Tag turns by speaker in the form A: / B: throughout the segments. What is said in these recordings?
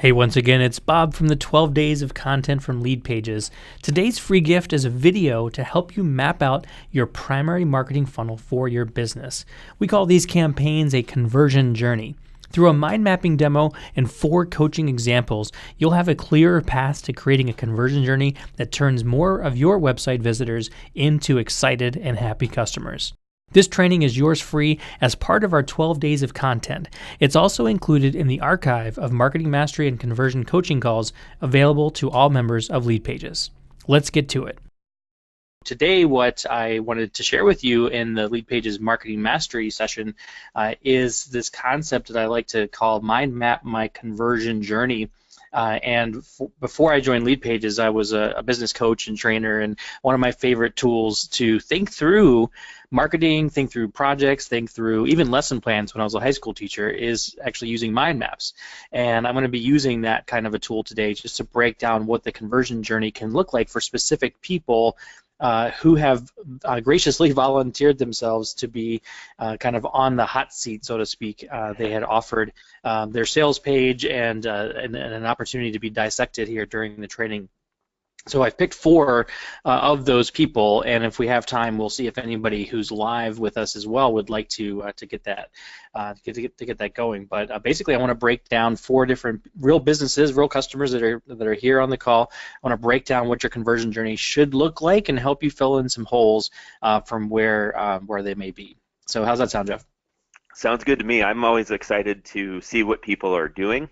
A: Hey, once again, it's Bob from the 12 Days of Content from Leadpages. Today's free gift is a video to help you map out your primary marketing funnel for your business. We call these campaigns a conversion journey. Through a mind mapping demo and 4 coaching examples, you'll have a clearer path to creating a conversion journey that turns more of your website visitors into excited and happy customers. This training is yours free as part of our 12 days of content. It's also included in the archive of marketing mastery and conversion coaching calls available to all members of Leadpages. Let's get to it. Today, what I wanted to share with you in the Leadpages marketing mastery session is this concept that I like to call Mind Map My Conversion Journey. Before I joined Leadpages, I was a business coach and trainer, and one of my favorite tools to think through marketing, think through projects, think through even lesson plans when I was a high school teacher is actually using mind maps. And I'm going to be using that kind of a tool today just to break down what the conversion journey can look like for specific people who have graciously volunteered themselves to be kind of on the hot seat, so to speak. They had offered their sales page and an opportunity to be dissected here during the training. So I've picked 4 of those people, and if we have time, we'll see if anybody who's live with us as well would like to get that get that going. But basically, I want to break down 4 different real businesses, real customers that are here on the call. I want to break down what your conversion journey should look like and help you fill in some holes from where they may be. So how's that sound, Jeff?
B: Sounds good to me. I'm always excited to see what people are doing,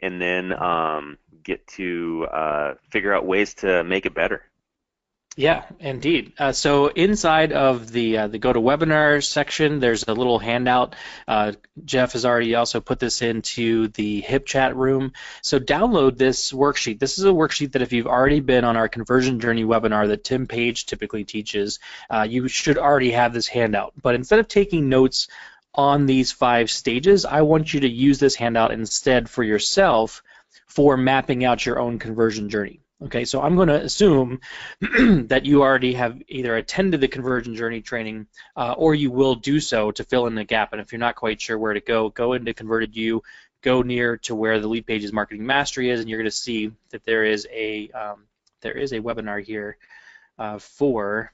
B: and then get to figure out ways to make it better.
A: Yeah, indeed. So inside of the GoToWebinar section, there's a little handout. Jeff has already also put this into the HIP chat room. So download this worksheet. This is a worksheet that if you've already been on our conversion journey webinar that Tim Page typically teaches, you should already have this handout. But instead of taking notes on these 5 stages, I want you to use this handout instead for yourself for mapping out your own conversion journey. Okay, so I'm going to assume that you already have either attended the conversion journey training or you will do so to fill in the gap. And if you're not quite sure where to go into Converted You, go near to where the Leadpages Marketing Mastery is, and you're going to see that there is a webinar here for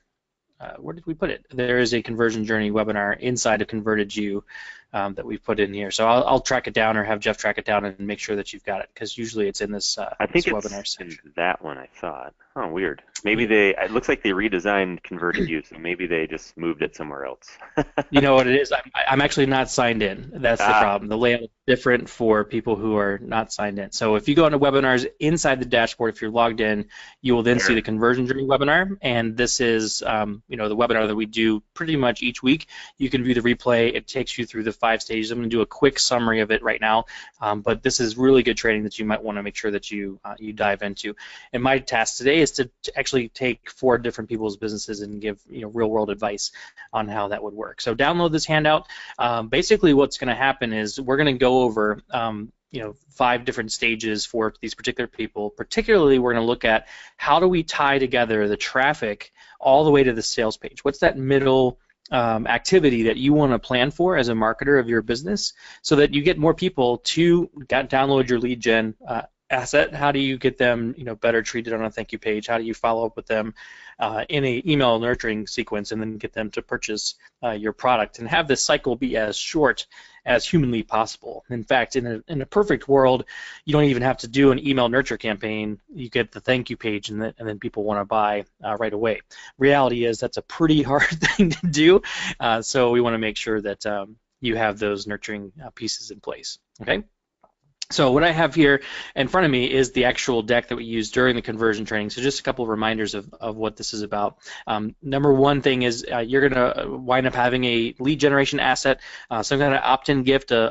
A: where did we put it? There is a conversion journey webinar inside of Converted You that we put in here. So I'll track it down or have Jeff track it down and make sure that you've got it, because usually it's in this,
B: I think
A: this
B: it's
A: webinar section.
B: in that one, I thought. Oh, weird. Maybe it looks like they redesigned Converted You, so maybe they just moved it somewhere else.
A: You know what it is? I'm actually not signed in. That's the problem. The layout is different for people who are not signed in. So if you go into webinars inside the dashboard, if you're logged in, you will then see the conversion journey webinar, and this is the webinar that we do pretty much each week. You can view the replay. It takes you through the 5 stages. I'm going to do a quick summary of it right now, but this is really good training that you might want to make sure that you dive into. And my task today is to actually take 4 different people's businesses and give real-world advice on how that would work. So download this handout. Basically, what's going to happen is we're going to go over 5 different stages for these particular people. Particularly, we're going to look at how do we tie together the traffic all the way to the sales page. What's that middle activity that you want to plan for as a marketer of your business so that you get more people to download your lead gen asset? How do you get them better treated on a thank you page? How do you follow up with them in an email nurturing sequence and then get them to purchase your product, and have this cycle be as short as humanly possible? In fact, in a perfect world, you don't even have to do an email nurture campaign. You get the thank you page, and then people want to buy right away. Reality is that's a pretty hard thing to do, so we want to make sure that you have those nurturing pieces in place. Okay. So what I have here in front of me is the actual deck that we used during the conversion training. So just a couple of reminders of what this is about. Number one thing is you're going to wind up having a lead generation asset, some kind of opt-in gift, a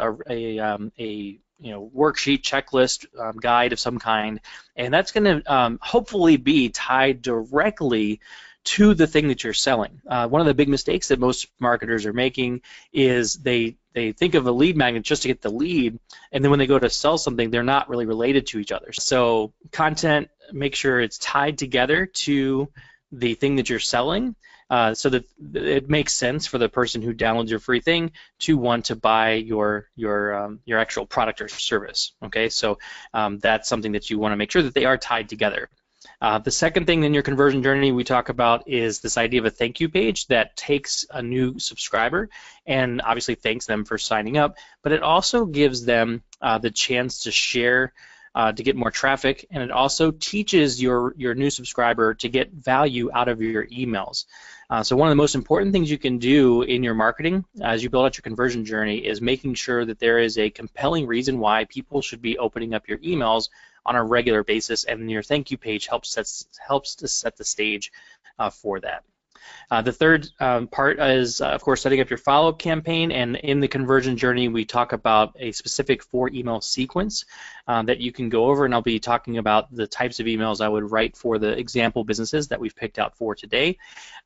A: worksheet, checklist, guide of some kind, and that's going to hopefully be tied directly to the thing that you're selling. One of the big mistakes that most marketers are making is they think of a lead magnet just to get the lead, and then when they go to sell something, they're not really related to each other. So content, make sure it's tied together to the thing that you're selling, so that it makes sense for the person who downloads your free thing to want to buy your actual product or service. Okay, so that's something that you want to make sure that they are tied together. The second thing in your conversion journey we talk about is this idea of a thank you page that takes a new subscriber and obviously thanks them for signing up, but it also gives them the chance to share to get more traffic, and it also teaches your new subscriber to get value out of your emails. So one of the most important things you can do in your marketing as you build out your conversion journey is making sure that there is a compelling reason why people should be opening up your emails on a regular basis, and your thank you page helps to set the stage for that. The third part is, of course, setting up your follow-up campaign, and in the conversion journey we talk about a specific 4-email sequence that you can go over, and I'll be talking about the types of emails I would write for the example businesses that we've picked out for today.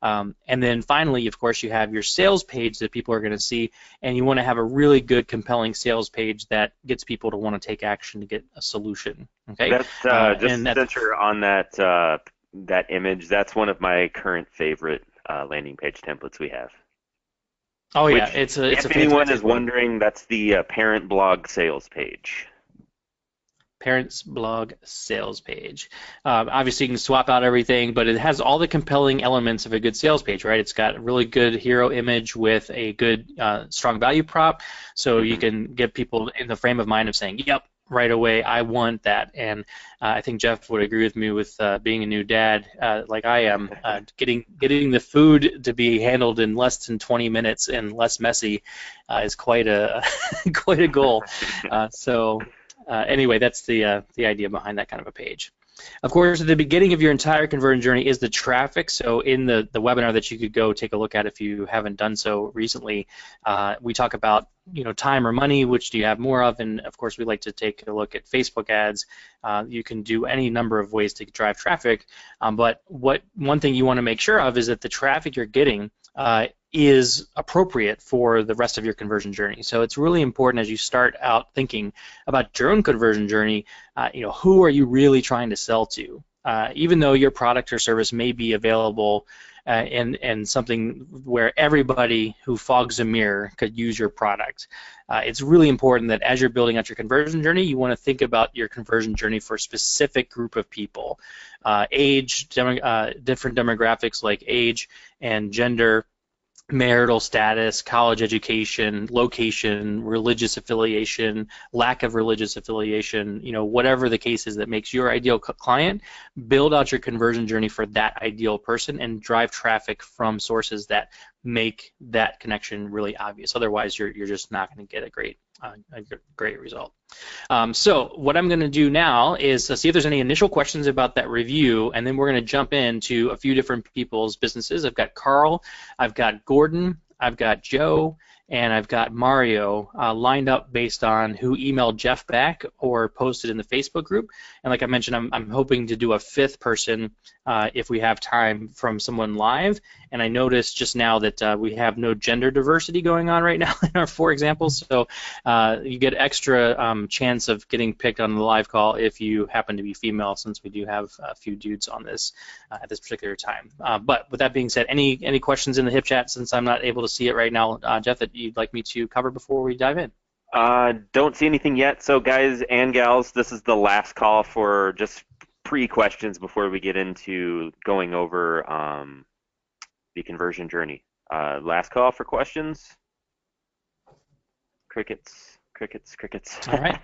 A: And then finally, of course, you have your sales page that people are going to see, and you want to have a really good, compelling sales page that gets people to want to take action to get a solution. Okay.
B: That's since you're on that image, that's one of my current favorite landing page templates we have.
A: Oh yeah, if
B: anyone is wondering, that's the parent blog sales page.
A: Parents blog sales page. Obviously, you can swap out everything, but it has all the compelling elements of a good sales page, right? It's got a really good hero image with a good, strong value prop, so you can get people in the frame of mind of saying, "Yep, right away, I want that." And I think Jeff would agree with me with being a new dad, like I am. Getting the food to be handled in less than 20 minutes and less messy is quite a quite a goal. Anyway, that's the idea behind that kind of a page. Of course, at the beginning of your entire conversion journey is the traffic. So in the webinar that you could go take a look at if you haven't done so recently, we talk about time or money, which do you have more of, and of course we like to take a look at Facebook ads. You can do any number of ways to drive traffic, but one thing you want to make sure of is that the traffic you're getting is appropriate for the rest of your conversion journey. So it's really important as you start out thinking about your own conversion journey, who are you really trying to sell to? Even though your product or service may be available and something where everybody who fogs a mirror could use your product, it's really important that as you're building out your conversion journey, you want to think about your conversion journey for a specific group of people. Age, different demographics like age and gender, marital status, college education, location, religious affiliation, lack of religious affiliation, whatever the case is that makes your ideal client, build out your conversion journey for that ideal person and drive traffic from sources that make that connection really obvious. Otherwise, you're just not going to get a great result. So what I'm going to do now is see if there's any initial questions about that review, and then we're going to jump into a few different people's businesses. I've got Carl, I've got Gordon, I've got Joe, and I've got Mario lined up based on who emailed Jeff back or posted in the Facebook group. And like I mentioned, I'm hoping to do a fifth person if we have time from someone live. And I noticed just now that we have no gender diversity going on right now in our 4 examples, so you get extra chance of getting picked on the live call if you happen to be female, since we do have a few dudes on this at this particular time. But with that being said, any questions in the hip chat, since I'm not able to see it right now, Jeff, that you'd like me to cover before we dive in?
B: Don't see anything yet. So guys and gals, this is the last call for just pre-questions before we get into going over the conversion journey. Last call for questions. Crickets.
A: All right.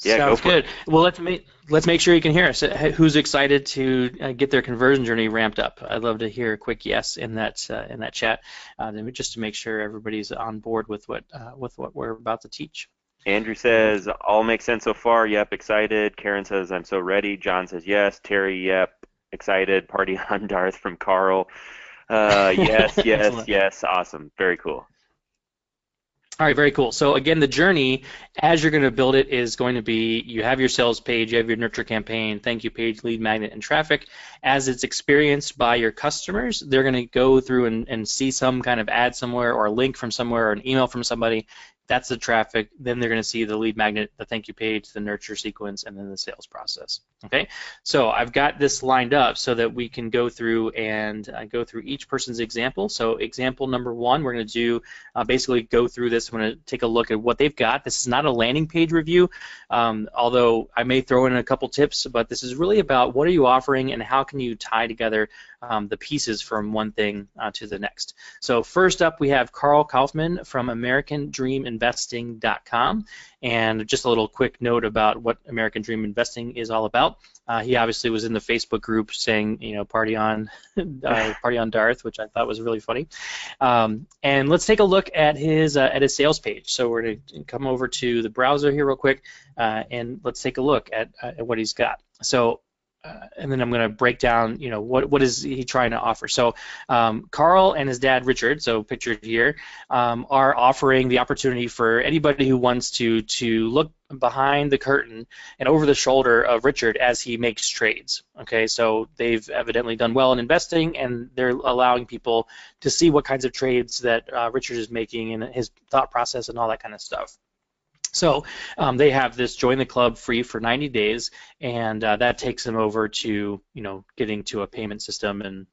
B: Yeah,
A: sounds good. Well, let's make sure you can hear us. Who's excited to get their conversion journey ramped up? I'd love to hear a quick yes in that chat, just to make sure everybody's on board with what we're about to teach.
B: Andrew says, all makes sense so far. Yep, excited. Karen says, I'm so ready. John says, yes. Terry, yep, excited. Party on Darth from Carl. Yes. Awesome. Very cool.
A: All right, very cool. So again, the journey, as you're going to build it, is going to be you have your sales page, you have your nurture campaign, thank you page, lead magnet, and traffic. As it's experienced by your customers, they're going to go through and see some kind of ad somewhere or a link from somewhere or an email from somebody, That's the traffic. Then they're going to see the lead magnet, the thank you page, the nurture sequence, and then the sales process. Okay, so I've got this lined up so that we can go through and go through each person's example. So example number one, we're going to do basically go through this. I'm going to take a look at what they've got. This is not a landing page review, although I may throw in a couple tips, but this is really about what are you offering and how can you tie together the pieces from one thing to the next. So first up, we have Carl Kaufman from AmericanDreamInvesting.com, and just a little quick note about what American Dream Investing is all about. He obviously was in the Facebook group saying, you know, party on, party on Darth, which I thought was really funny. And let's take a look at his sales page. So we're going to come over to the browser here real quick, and let's take a look at what he's got. So. And then I'm going to break down, you know, what is he trying to offer. So Carl and his dad Richard, so pictured here, are offering the opportunity for anybody who wants to look behind the curtain and over the shoulder of Richard as he makes trades. Okay, so they've evidently done well in investing, and they're allowing people to see what kinds of trades that Richard is making and his thought process and all that kind of stuff. So they have this join the club free for 90 days, and that takes them over to, you know, getting to a payment system and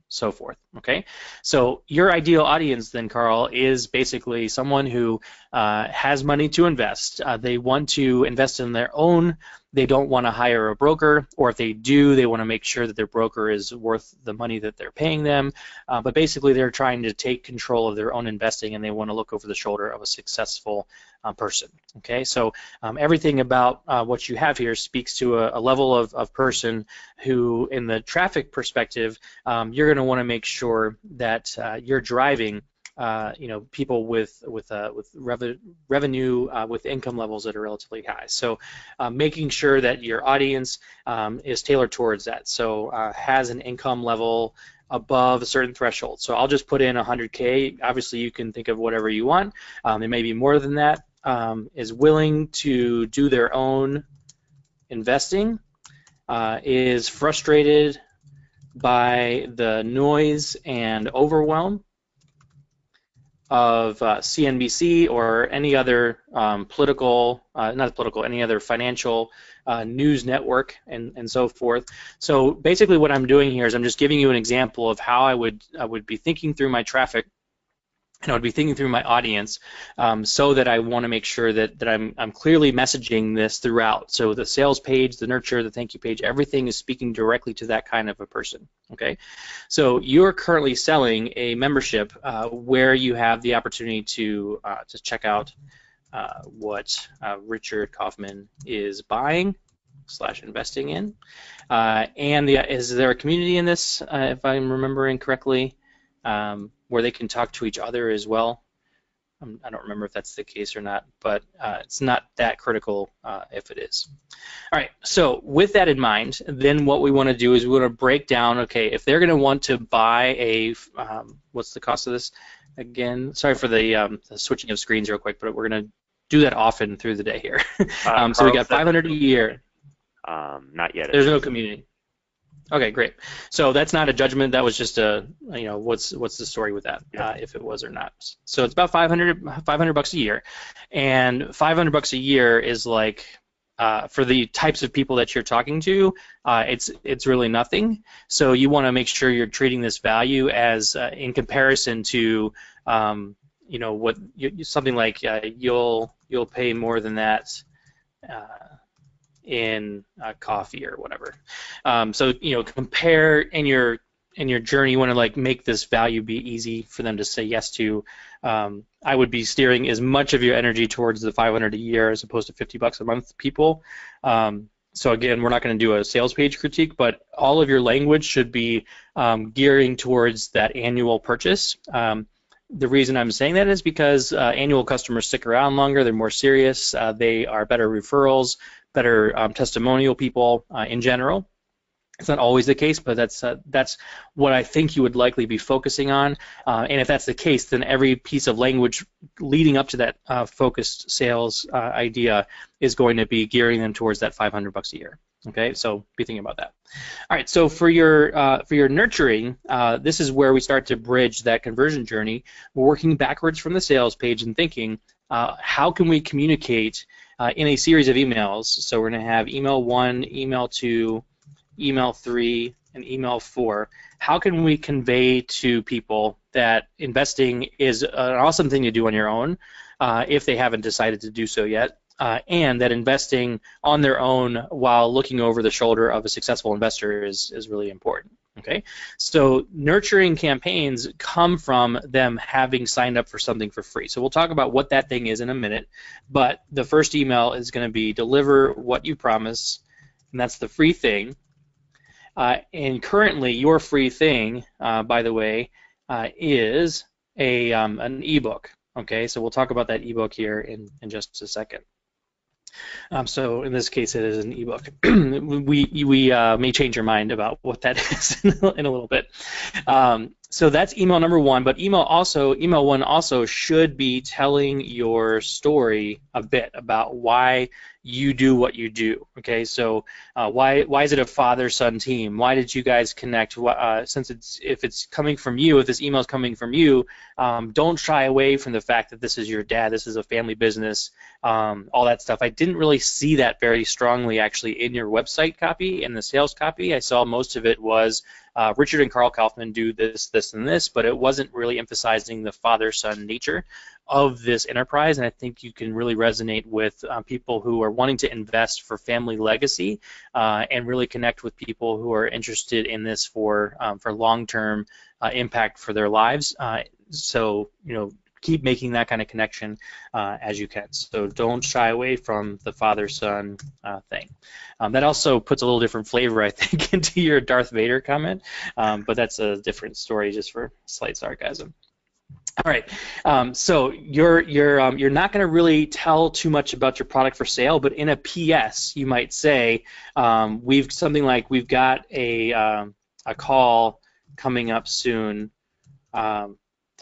A: so forth. Okay, so your ideal audience then, Carl, is basically someone who has money to invest. They want to invest in their own. They don't want to hire a broker, or if they do, they want to make sure that their broker is worth the money that they're paying them. But basically, they're trying to take control of their own investing, and they want to look over the shoulder of a successful person. Okay, so everything about what you have here speaks to a level of person who, in the traffic perspective, you're going to want to make sure that you're driving you know, people with revenue with income levels that are relatively high. So making sure that your audience is tailored towards that. So has an income level above a certain threshold. So I'll just put in 100K. Obviously, you can think of whatever you want. It may be more than that. Is willing to do their own investing. Is frustrated by the noise and overwhelm of CNBC or any other any other financial news network and so forth. So basically what I'm doing here is I'm just giving you an example of how I would be thinking through my traffic, and I would be thinking through my audience, so that I want to make sure that I'm clearly messaging this throughout. So the sales page, the nurture, the thank you page, everything is speaking directly to that kind of a person. Okay, so you're currently selling a membership where you have the opportunity to check out what Richard Kaufman is buying / investing in, and is there a community in this, if I'm remembering correctly, where they can talk to each other as well. I don't remember if that's the case or not, but it's not that critical if it is. All right, so with that in mind, then what we want to do is we want to break down, okay, if they're going to want to buy a, what's the cost of this again? Sorry for the switching of screens real quick, but we're going to do that often through the day here. So we got 500 a year.
B: Not yet.
A: There's no community. Okay, great. So that's not a judgment. That was just a, you know, what's the story with that, if it was or not. So it's about $500 a year, and $500 a year is like, for the types of people that you're talking to, it's really nothing. So you want to make sure you're treating this value as in comparison to, you know, what something like you'll pay more than that. In coffee or whatever. So you know, compare in your journey. You want to like make this value be easy for them to say yes to. I would be steering as much of your energy towards the 500 a year as opposed to $50 a month people. So again, we're not going to do a sales page critique, but all of your language should be gearing towards that annual purchase. The reason I'm saying that is because annual customers stick around longer. They're more serious. They are better referrals, better testimonial people in general. It's not always the case, but that's what I think you would likely be focusing on. And if that's the case, then every piece of language leading up to that focused sales idea is going to be gearing them towards that $500 a year. Okay, so be thinking about that. All right, so for your nurturing, this is where we start to bridge that conversion journey. We're working backwards from the sales page and thinking,
C: how can we communicate in a series of emails? So we're going to have email 1, email 2, email 3, and email 4. How can we convey to people that investing is an awesome thing to do on your own if they haven't decided to do so yet, and that investing on their own while looking over the shoulder of a successful investor is really important. Okay, so nurturing campaigns come from them having signed up for something for free. So we'll talk about what that thing is in a minute, but the first email is going to be deliver what you promise, and that's the free thing. And currently, your free thing, by the way, is an ebook. Okay, so we'll talk about that ebook here in just a second. So in this case, it is an ebook. we may change your mind about what that is in a little bit. So that's email number 1, but email 1 also should be telling your story a bit about why you do what you do. Okay, so why is it a father-son team? Why did you guys connect? Since if it's coming from you, if this email is coming from you, don't shy away from the fact that this is your dad, this is a family business, all that stuff. I didn't really see that very strongly actually in your website copy, in the sales copy. I saw most of it was Richard and Carl Kaufman do this, this, and this, but it wasn't really emphasizing the father-son nature of this enterprise, and I think you can really resonate with people who are wanting to invest for family legacy and really connect with people who are interested in this for long-term impact for their lives. So, keep making that kind of connection as you can. So don't shy away from the father-son thing. That also puts a little different flavor, I think, into your Darth Vader comment, but that's a different story just for slight sarcasm. All right, so you're not going to really tell too much about your product for sale, but in a PS, you might say we've got a call coming up soon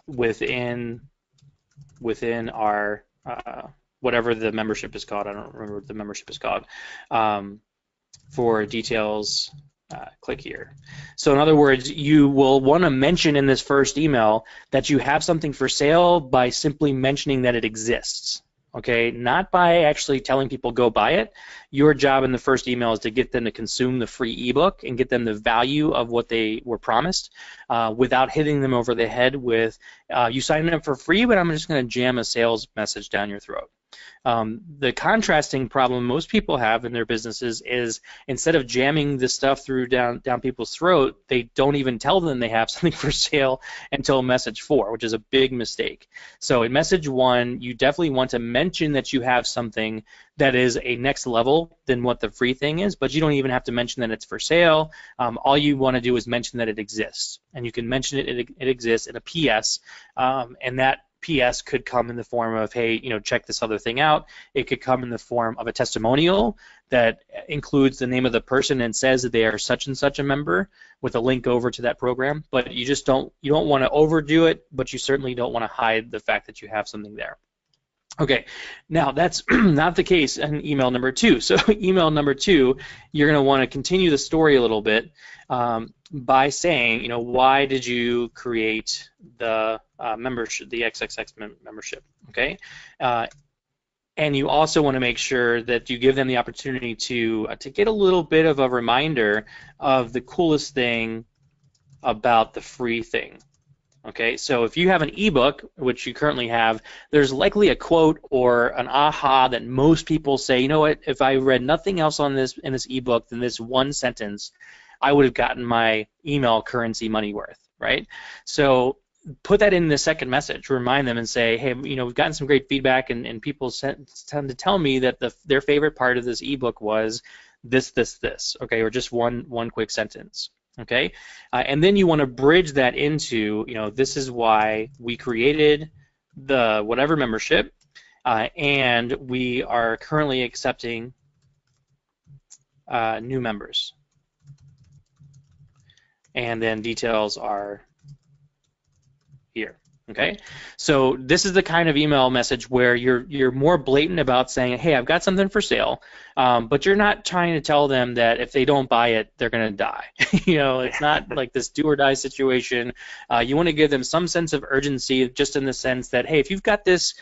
C: within our whatever the membership is called. I don't remember what the membership is called. For details, click here. So in other words, you will want to mention in this first email that you have something for sale by simply mentioning that it exists. Okay, not by actually telling people go buy it. Your job in the first email is to get them to consume the free ebook and get them the value of what they were promised without hitting them over the head with you signed up for free, but I'm just going to jam a sales message down your throat. The contrasting problem most people have in their businesses is instead of jamming this stuff through down people's throat, they don't even tell them they have something for sale until message 4, which is a big mistake. So in message 1, you definitely want to mention that you have something that is a next level than what the free thing is, but you don't even have to mention that it's for sale. All you want to do is mention that it exists, and you can mention it exists in a PS, and that PS could come in the form of, hey, check this other thing out. It could come in the form of a testimonial that includes the name of the person and says that they are such and such a member with a link over to that program. But you don't want to overdo it, but you certainly don't want to hide the fact that you have something there. Okay, now that's not the case in email number 2. So email number 2, you're going to want to continue the story a little bit by saying, why did you create the membership, the XXX membership? Okay, and you also want to make sure that you give them the opportunity to get a little bit of a reminder of the coolest thing about the free thing. Okay, so if you have an ebook, which you currently have, there's likely a quote or an aha that most people say, you know what, if I read nothing else on this in this ebook than this one sentence, I would have gotten my email currency money worth, right? So put that in the second message, remind them and say, hey, we've gotten some great feedback and people tend to tell me that their favorite part of this ebook was this, okay, or just one quick sentence. Okay, and then you want to bridge that into, this is why we created the whatever membership, and we are currently accepting new members. And then details are here. Okay, so this is the kind of email message where you're more blatant about saying, hey, I've got something for sale, but you're not trying to tell them that if they don't buy it, they're going to die. It's not like this do or die situation. You want to give them some sense of urgency, just in the sense that, hey, if you've got this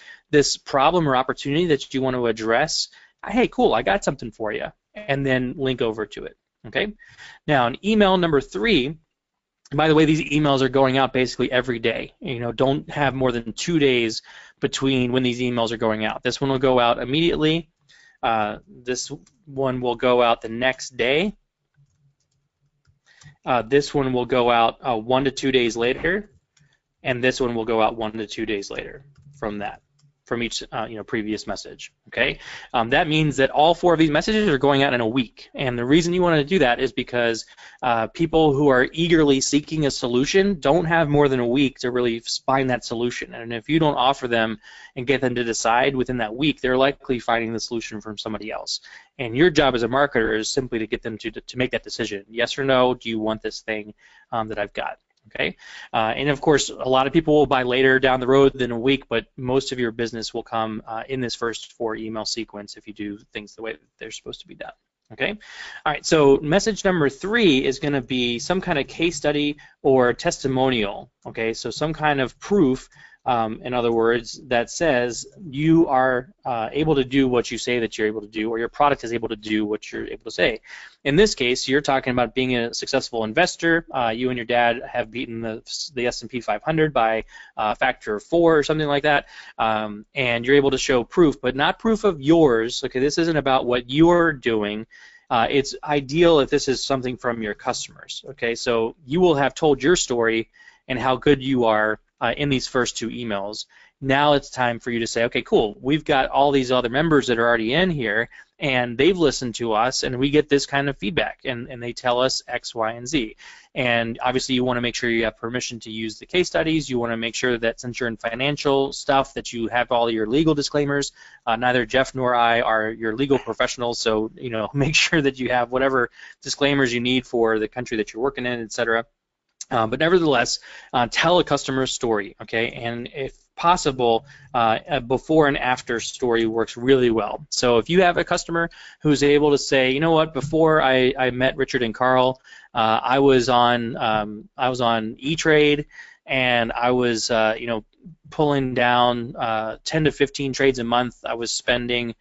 C: problem or opportunity that you want to address, hey, cool, I got something for you, and then link over to it. Okay, now in email number 3. By the way, these emails are going out basically every day. Don't have more than 2 days between when these emails are going out. This one will go out immediately. This one will go out the next day. This one will go out 1 to 2 days later, and this one will go out 1 to 2 days later from each previous message. Okay, that means that all 4 of these messages are going out in a week, and the reason you want to do that is because people who are eagerly seeking a solution don't have more than a week to really find that solution, and if you don't offer them and get them to decide within that week, they're likely finding the solution from somebody else. And your job as a marketer is simply to get them to make that decision. Yes or no, do you want this thing that I've got? Okay, and of course, a lot of people will buy later down the road than a week, but most of your business will come in this first 4 email sequence if you do things the way that they're supposed to be done. Okay, all right, so message number 3 is going to be some kind of case study or testimonial. Okay, so some kind of proof, in other words, that says you are able to do what you say that you're able to do, or your product is able to do what you're able to say. In this case, you're talking about being a successful investor. You and your dad have beaten the S&P 500 by a factor of 4 or something like that, and you're able to show proof, but not proof of yours. Okay, this isn't about what you're doing. It's ideal if this is something from your customers. Okay, so you will have told your story and how good you are in these first 2 emails. Now it's time for you to say, okay, cool, we've got all these other members that are already in here, and they've listened to us, and we get this kind of feedback, and they tell us X, Y, and Z. And obviously you want to make sure you have permission to use the case studies. You want to make sure that since you're in financial stuff that you have all your legal disclaimers. Neither Jeff nor I are your legal professionals, so make sure that you have whatever disclaimers you need for the country that you're working in, etc. But nevertheless, tell a customer story, okay? And if possible, a before and after story works really well. So if you have a customer who's able to say, you know what, before I met Richard and Carl, I was on E-Trade, and I was pulling down 10 to 15 trades a month. I was spending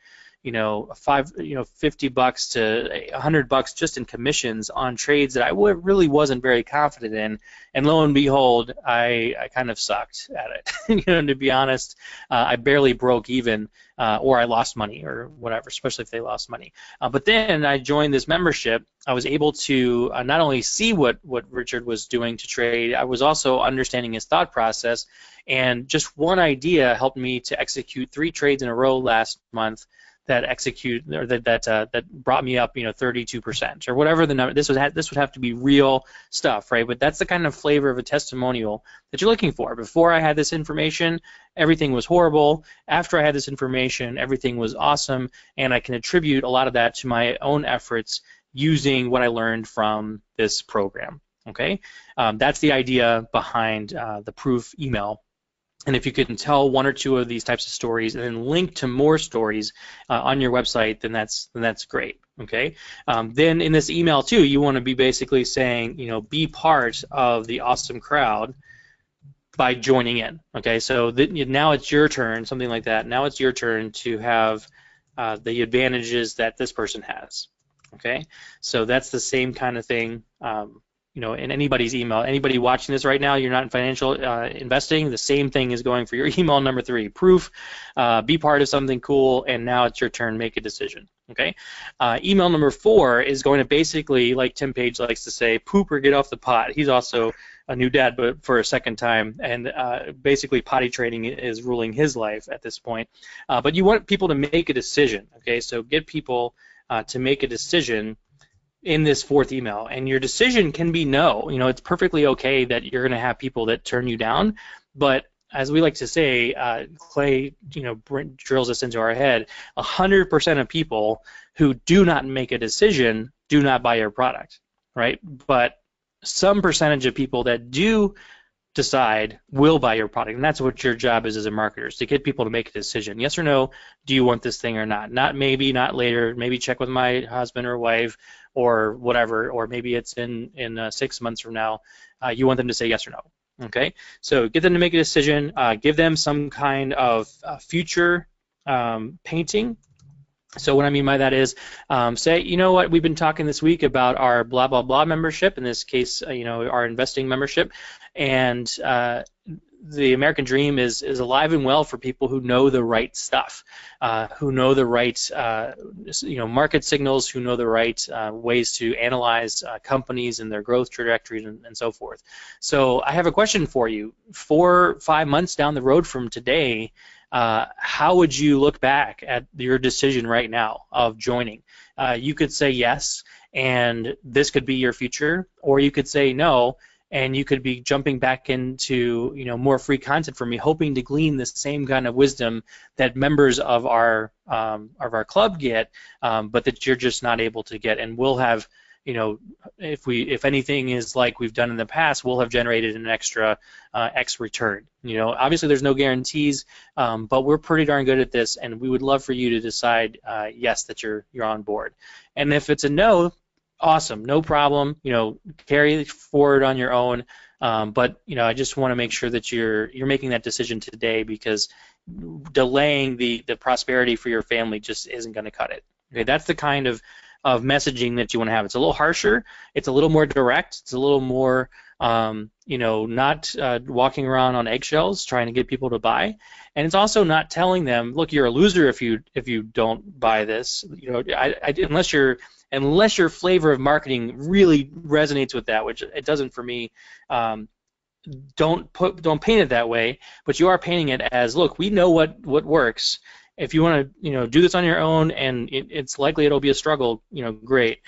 C: $50 to $100 just in commissions on trades that I really wasn't very confident in, and lo and behold, I kind of sucked at it. To be honest, I barely broke even, or I lost money or whatever, especially if they lost money. But then I joined this membership. I was able to not only see what Richard was doing to trade, I was also understanding his thought process, and just one idea helped me to execute 3 trades in a row last month that brought me up 32% or whatever the number. This would have to be real stuff, right? But that's the kind of flavor of a testimonial that you're looking for. Before I had this information, everything was horrible. After I had this information, everything was awesome, and I can attribute a lot of that to my own efforts using what I learned from this program. Okay, that's the idea behind the proof email. And if you can tell 1 or 2 of these types of stories and then link to more stories on your website, then that's great. Okay. Then in this email too, you want to be basically saying, be part of the awesome crowd by joining in. Okay. So now it's your turn, something like that. Now it's your turn to have the advantages that this person has. Okay. So that's the same kind of thing. In anybody's email, anybody watching this right now, you're not in financial investing, the same thing is going for your email number 3. Proof, be part of something cool, and now it's your turn, make a decision. Okay. Email number 4 is going to basically, like Tim Page likes to say, poop or get off the pot. He's also a new dad, but for a second time, and basically potty training is ruling his life at this point. But you want people to make a decision. Okay, so get people to make a decision in this 4th email, and your decision can be no. It's perfectly okay that you're going to have people that turn you down, but as we like to say, Clay, drills this into our head, 100% of people who do not make a decision do not buy your product, right? But some percentage of people that do decide will buy your product, and that's what your job is as a marketer, is to get people to make a decision. Yes or no, do you want this thing or not? Not maybe, not later, maybe check with my husband or wife or whatever, or maybe it's in 6 months from now. You want them to say yes or no. Okay, so get them to make a decision, give them some kind of future painting. So what I mean by that is, say, you know what, we've been talking this week about our blah, blah, blah membership, in this case, our investing membership, and the American dream is alive and well for people who know the right stuff, who know the right market signals, who know the right ways to analyze companies and their growth trajectories and so forth. So I have a question for you. 4 or 5 months down the road from today, how would you look back at your decision right now of joining? You could say yes, and this could be your future, or you could say no, and you could be jumping back into more free content from me, hoping to glean the same kind of wisdom that members of our club get, but that you're just not able to get. And we'll have, if anything is like we've done in the past, we'll have generated an extra X return. Obviously there's no guarantees, but we're pretty darn good at this, and we would love for you to decide yes, that you're on board. And if it's a no, awesome, no problem. Carry forward on your own. But I just want to make sure that you're making that decision today, because delaying the prosperity for your family just isn't going to cut it. Okay, that's the kind of messaging that you want to have. It's a little harsher. It's a little more direct. It's a little more, not walking around on eggshells trying to get people to buy. And it's also not telling them, look, you're a loser if you don't buy this. Unless your flavor of marketing really resonates with that, which it doesn't for me. Don't paint it that way, but you are painting it as, look, we know what works. If you want to do this on your own, and it's likely it'll be a struggle, great.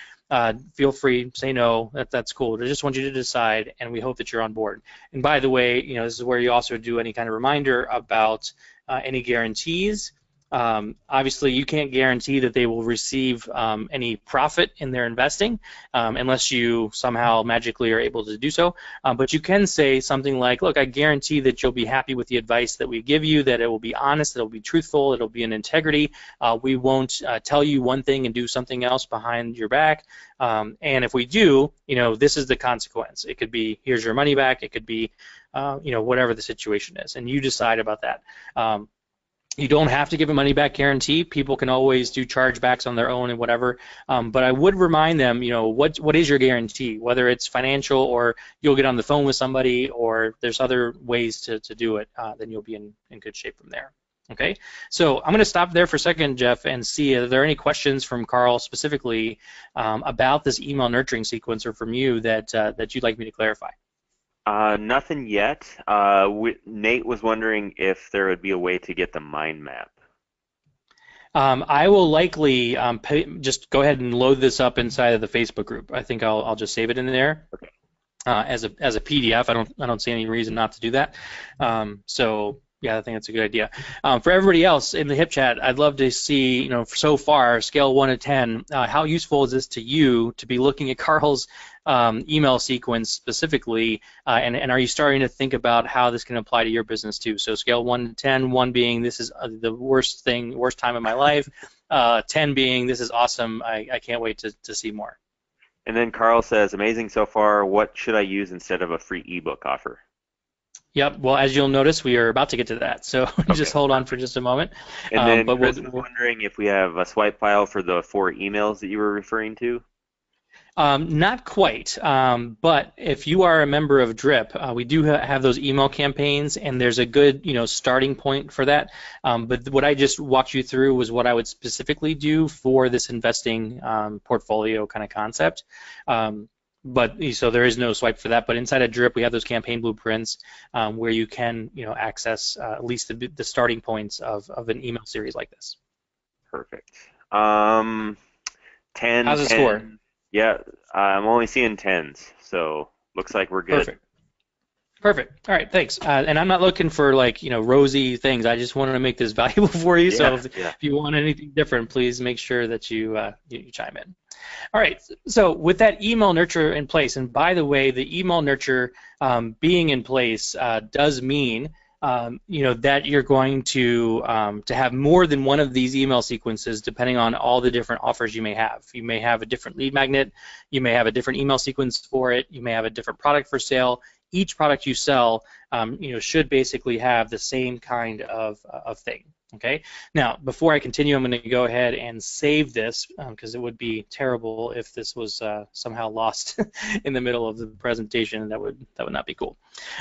C: Feel free, say no. That's cool. I just want you to decide, and we hope that you're on board. And by the way, this is where you also do any kind of reminder about any guarantees. Obviously, you can't guarantee that they will receive any profit in their investing unless you somehow magically are able to do so. But you can say something like, look, I guarantee that you'll be happy with the advice that we give you, that it will be honest, that it will be truthful, it will be in integrity. We won't tell you one thing and do something else behind your back. And if we do, this is the consequence. It could be, here's your money back. It could be, whatever the situation is. And you decide about that. You don't have to give a money-back guarantee. People can always do chargebacks on their own and whatever. But I would remind them, what is your guarantee? Whether it's financial, or you'll get on the phone with somebody, or there's other ways to do it, then you'll be in good shape from there. Okay, so I'm going to stop there for a second, Jeff, and see if there are any questions from Carl specifically about this email nurturing sequence, or from you that you'd like me to clarify.
B: Nothing yet. Nate was wondering if there would be a way to get the mind map.
C: I will likely just go ahead and load this up inside of the Facebook group. I think I'll just save it in there.
B: Okay.
C: As a PDF. I don't see any reason not to do that. So yeah, I think that's a good idea. For everybody else in the HIP chat, I'd love to see, so far, scale 1 to 10, how useful is this to you to be looking at Carl's email sequence specifically, and are you starting to think about how this can apply to your business too? So scale 1 to 10, 1 being this is the worst time of my life, 10 being this is awesome, I can't wait to see more.
B: And then Carl says, amazing so far, what should I use instead of a free ebook offer?
C: Yep, well, as you'll notice, we are about to get to that, so okay. Just hold on for just a moment.
B: And then but Chris was wondering if we have a swipe file for the 4 emails that you were referring to?
C: Not quite, but if you are a member of DRIP, we do have those email campaigns, and there's a good, starting point for that. But what I just walked you through was what I would specifically do for this investing portfolio kind of concept. But so there is no swipe for that. But inside of DRIP, we have those campaign blueprints where you can, access at least the starting points of an email series like this.
B: Perfect. 10.
C: How's the score?
B: Yeah, I'm only seeing 10s, so looks like we're good.
C: Perfect. Perfect. All right, thanks. And I'm not looking for like, rosy things. I just wanted to make this valuable for you. So if you want anything different, please make sure that you chime in. All right. So with that email nurture in place, and by the way, the email nurture being in place does mean that you're going to have more than one of these email sequences depending on all the different offers you may have. You may have a different lead magnet. You may have a different email sequence for it. You may have a different product for sale. Each product you sell, should basically have the same kind of thing. Okay. Now, before I continue, I'm going to go ahead and save this because it would be terrible if this was somehow lost in the middle of the presentation. That would not be cool.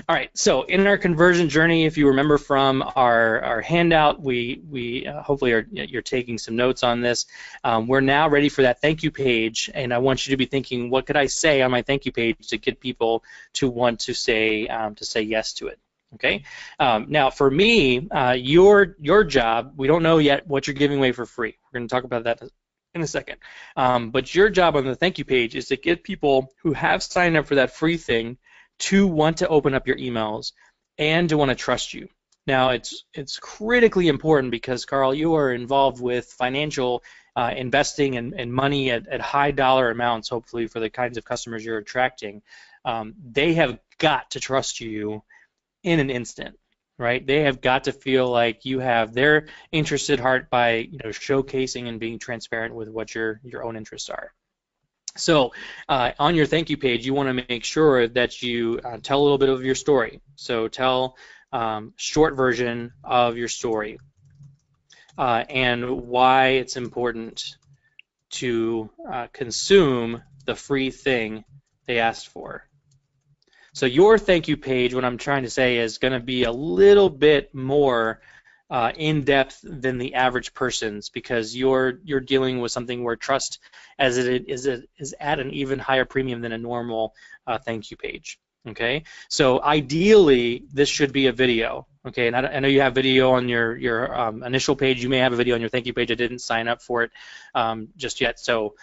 C: All right. So in our conversion journey, if you remember from our handout, we hopefully you're taking some notes on this. We're now ready for that thank you page, and I want you to be thinking, what could I say on my thank you page to get people to want to say yes to it? Okay. Now, for me, your job, we don't know yet what you're giving away for free. We're going to talk about that in a second. But your job on the thank you page is to get people who have signed up for that free thing to want to open up your emails and to want to trust you. Now, it's critically important because, Carl, you are involved with financial investing and money at high dollar amounts, hopefully, for the kinds of customers you're attracting. They have got to trust you in an instant, right? They have got to feel like you have their interested heart by showcasing and being transparent with what your own interests are. So on your thank you page, you want to make sure that you tell a little bit of your story. So tell short version of your story and why it's important to consume the free thing they asked for. So your thank you page, what I'm trying to say, is going to be a little bit more in depth than the average person's because you're dealing with something where trust is at an even higher premium than a normal thank you page. Okay, so ideally this should be a video. Okay, and I know you have video on your initial page. You may have a video on your thank you page. I didn't sign up for it just yet, so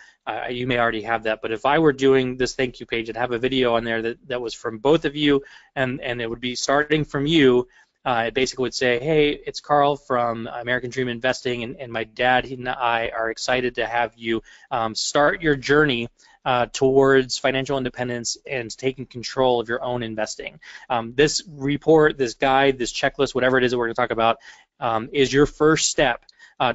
C: you may already have that. But if I were doing this thank you page, I'd have a video on there that was from both of you, and it would be starting from you. It basically would say, hey, it's Carl from American Dream Investing, and my dad and I are excited to have you start your journey towards financial independence and taking control of your own investing. This report, this guide, this checklist, whatever it is that we're going to talk about, is your first step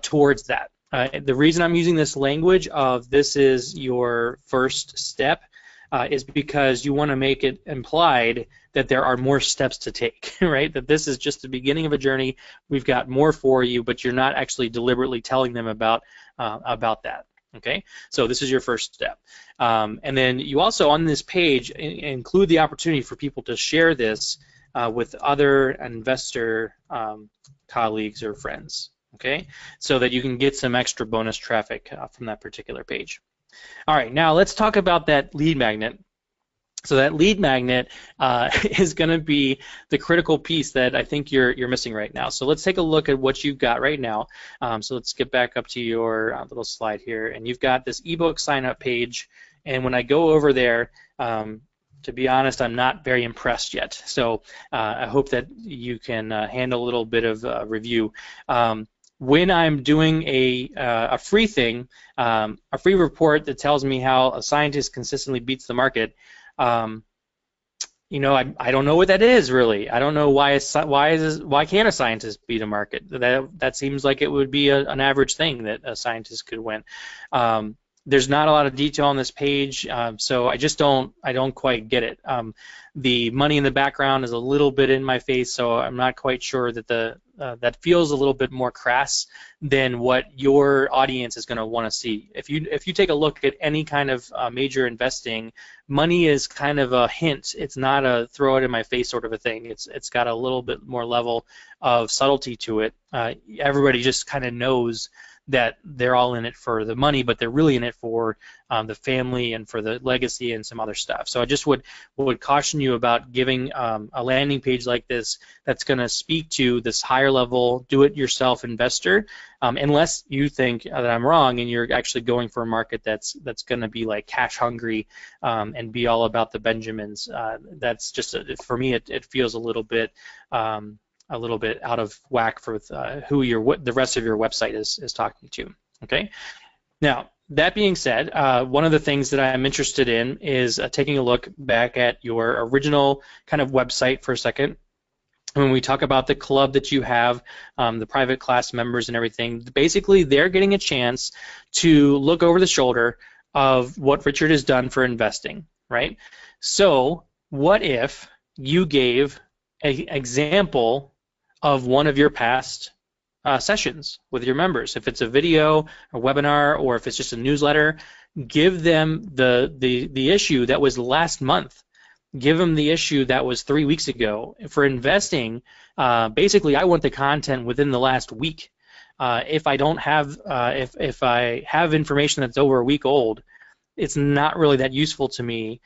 C: towards that. The reason I'm using this language of this is your first step is because you want to make it implied that there are more steps to take, right? That this is just the beginning of a journey. We've got more for you, but you're not actually deliberately telling them about that. Okay, so this is your first step. And then you also, on this page, include the opportunity for people to share this with other investor colleagues or friends, okay, so that you can get some extra bonus traffic from that particular page. All right, now let's talk about that lead magnet. So that lead magnet is going to be the critical piece that I think you're missing right now. So let's take a look at what you've got right now. So let's get back up to your little slide here, and you've got this ebook sign up page. And when I go over there, to be honest, I'm not very impressed yet. So I hope that you can handle a little bit of review. When I'm doing a free thing, a free report that tells me how a scientist consistently beats the market, I don't know what that is really. I don't know why can't a scientist beat a market? That seems like it would be an average thing that a scientist could win. There's not a lot of detail on this page, so I don't quite get it. The money in the background is a little bit in my face, so I'm not quite sure that that feels a little bit more crass than what your audience is going to want to see. If you take a look at any kind of major investing, money is kind of a hint. It's not a throw it in my face sort of a thing. It's got a little bit more level of subtlety to it. Everybody just kind of knows that they're all in it for the money, but they're really in it for the family and for the legacy and some other stuff. So I just would caution you about giving a landing page like this that's going to speak to this higher level do-it-yourself investor, unless you think that I'm wrong and you're actually going for a market that's going to be like cash hungry and be all about the Benjamins. That's just for me, it feels a little bit out of whack for who the rest of your website is talking to. Okay. Now, that being said, one of the things that I'm interested in is taking a look back at your original kind of website for a second. When we talk about the club that you have, the private class members and everything, basically they're getting a chance to look over the shoulder of what Richard has done for investing, right? So what if you gave an example of one of your past sessions with your members? If it's a video, a webinar, or if it's just a newsletter, give them the issue that was last month. Give them the issue that was 3 weeks ago. For investing, basically I want the content within the last week. If I don't have, if I have information that's over a week old, it's not really that useful to me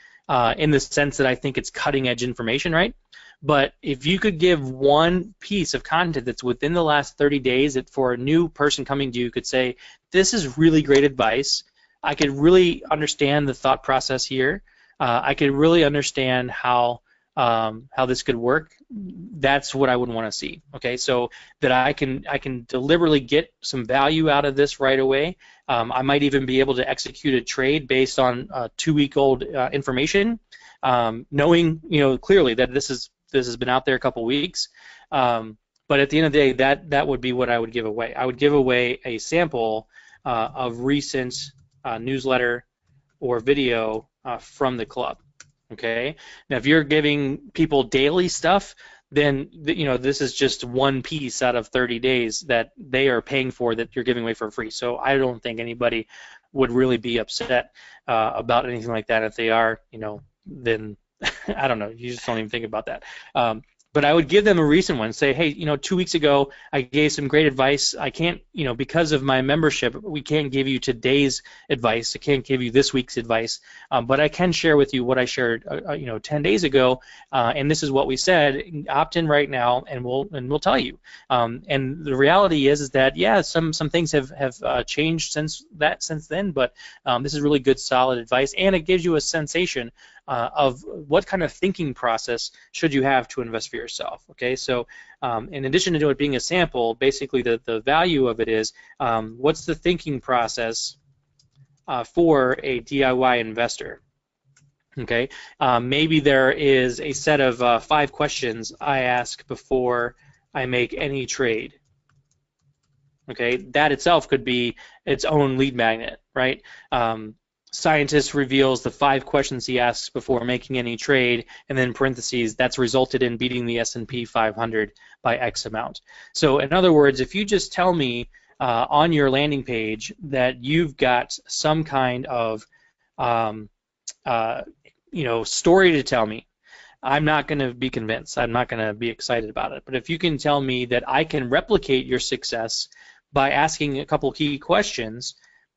C: in the sense that I think it's cutting edge information, right? But if you could give one piece of content that's within the last 30 days that for a new person coming to you could say, this is really great advice. I could really understand the thought process here. I could really understand how this could work. That's what I would want to see. Okay, so that I can deliberately get some value out of this right away. I might even be able to execute a trade based on 2-week-old information, knowing clearly that this has been out there a couple weeks. But at the end of the day, that would be what I would give away. I would give away a sample of recent newsletter or video from the club. Okay. Now, if you're giving people daily stuff, then this is just one piece out of 30 days that they are paying for that you're giving away for free. So I don't think anybody would really be upset about anything like that. If they are, then I don't know. You just don't even think about that. But I would give them a recent one. Say, hey, 2 weeks ago I gave some great advice. I can't, because of my membership, we can't give you today's advice. I can't give you this week's advice. But I can share with you what I shared, 10 days ago. And this is what we said. Opt in right now, and we'll tell you. And the reality is that some things have changed since then. But this is really good, solid advice, and it gives you a sensation of what kind of thinking process should you have to invest for yourself. Okay, so in addition to it being a sample, basically the value of it is what's the thinking process for a DIY investor. Okay, maybe there is a set of 5 questions I ask before I make any trade. Okay, that itself could be its own lead magnet, right? Scientist reveals the 5 questions he asks before making any trade, and then parentheses, that's resulted in beating the S&P 500 by X amount. So in other words, if you just tell me on your landing page that you've got some kind of story to tell me, I'm not going to be convinced. I'm not going to be excited about it. But if you can tell me that I can replicate your success by asking a couple key questions,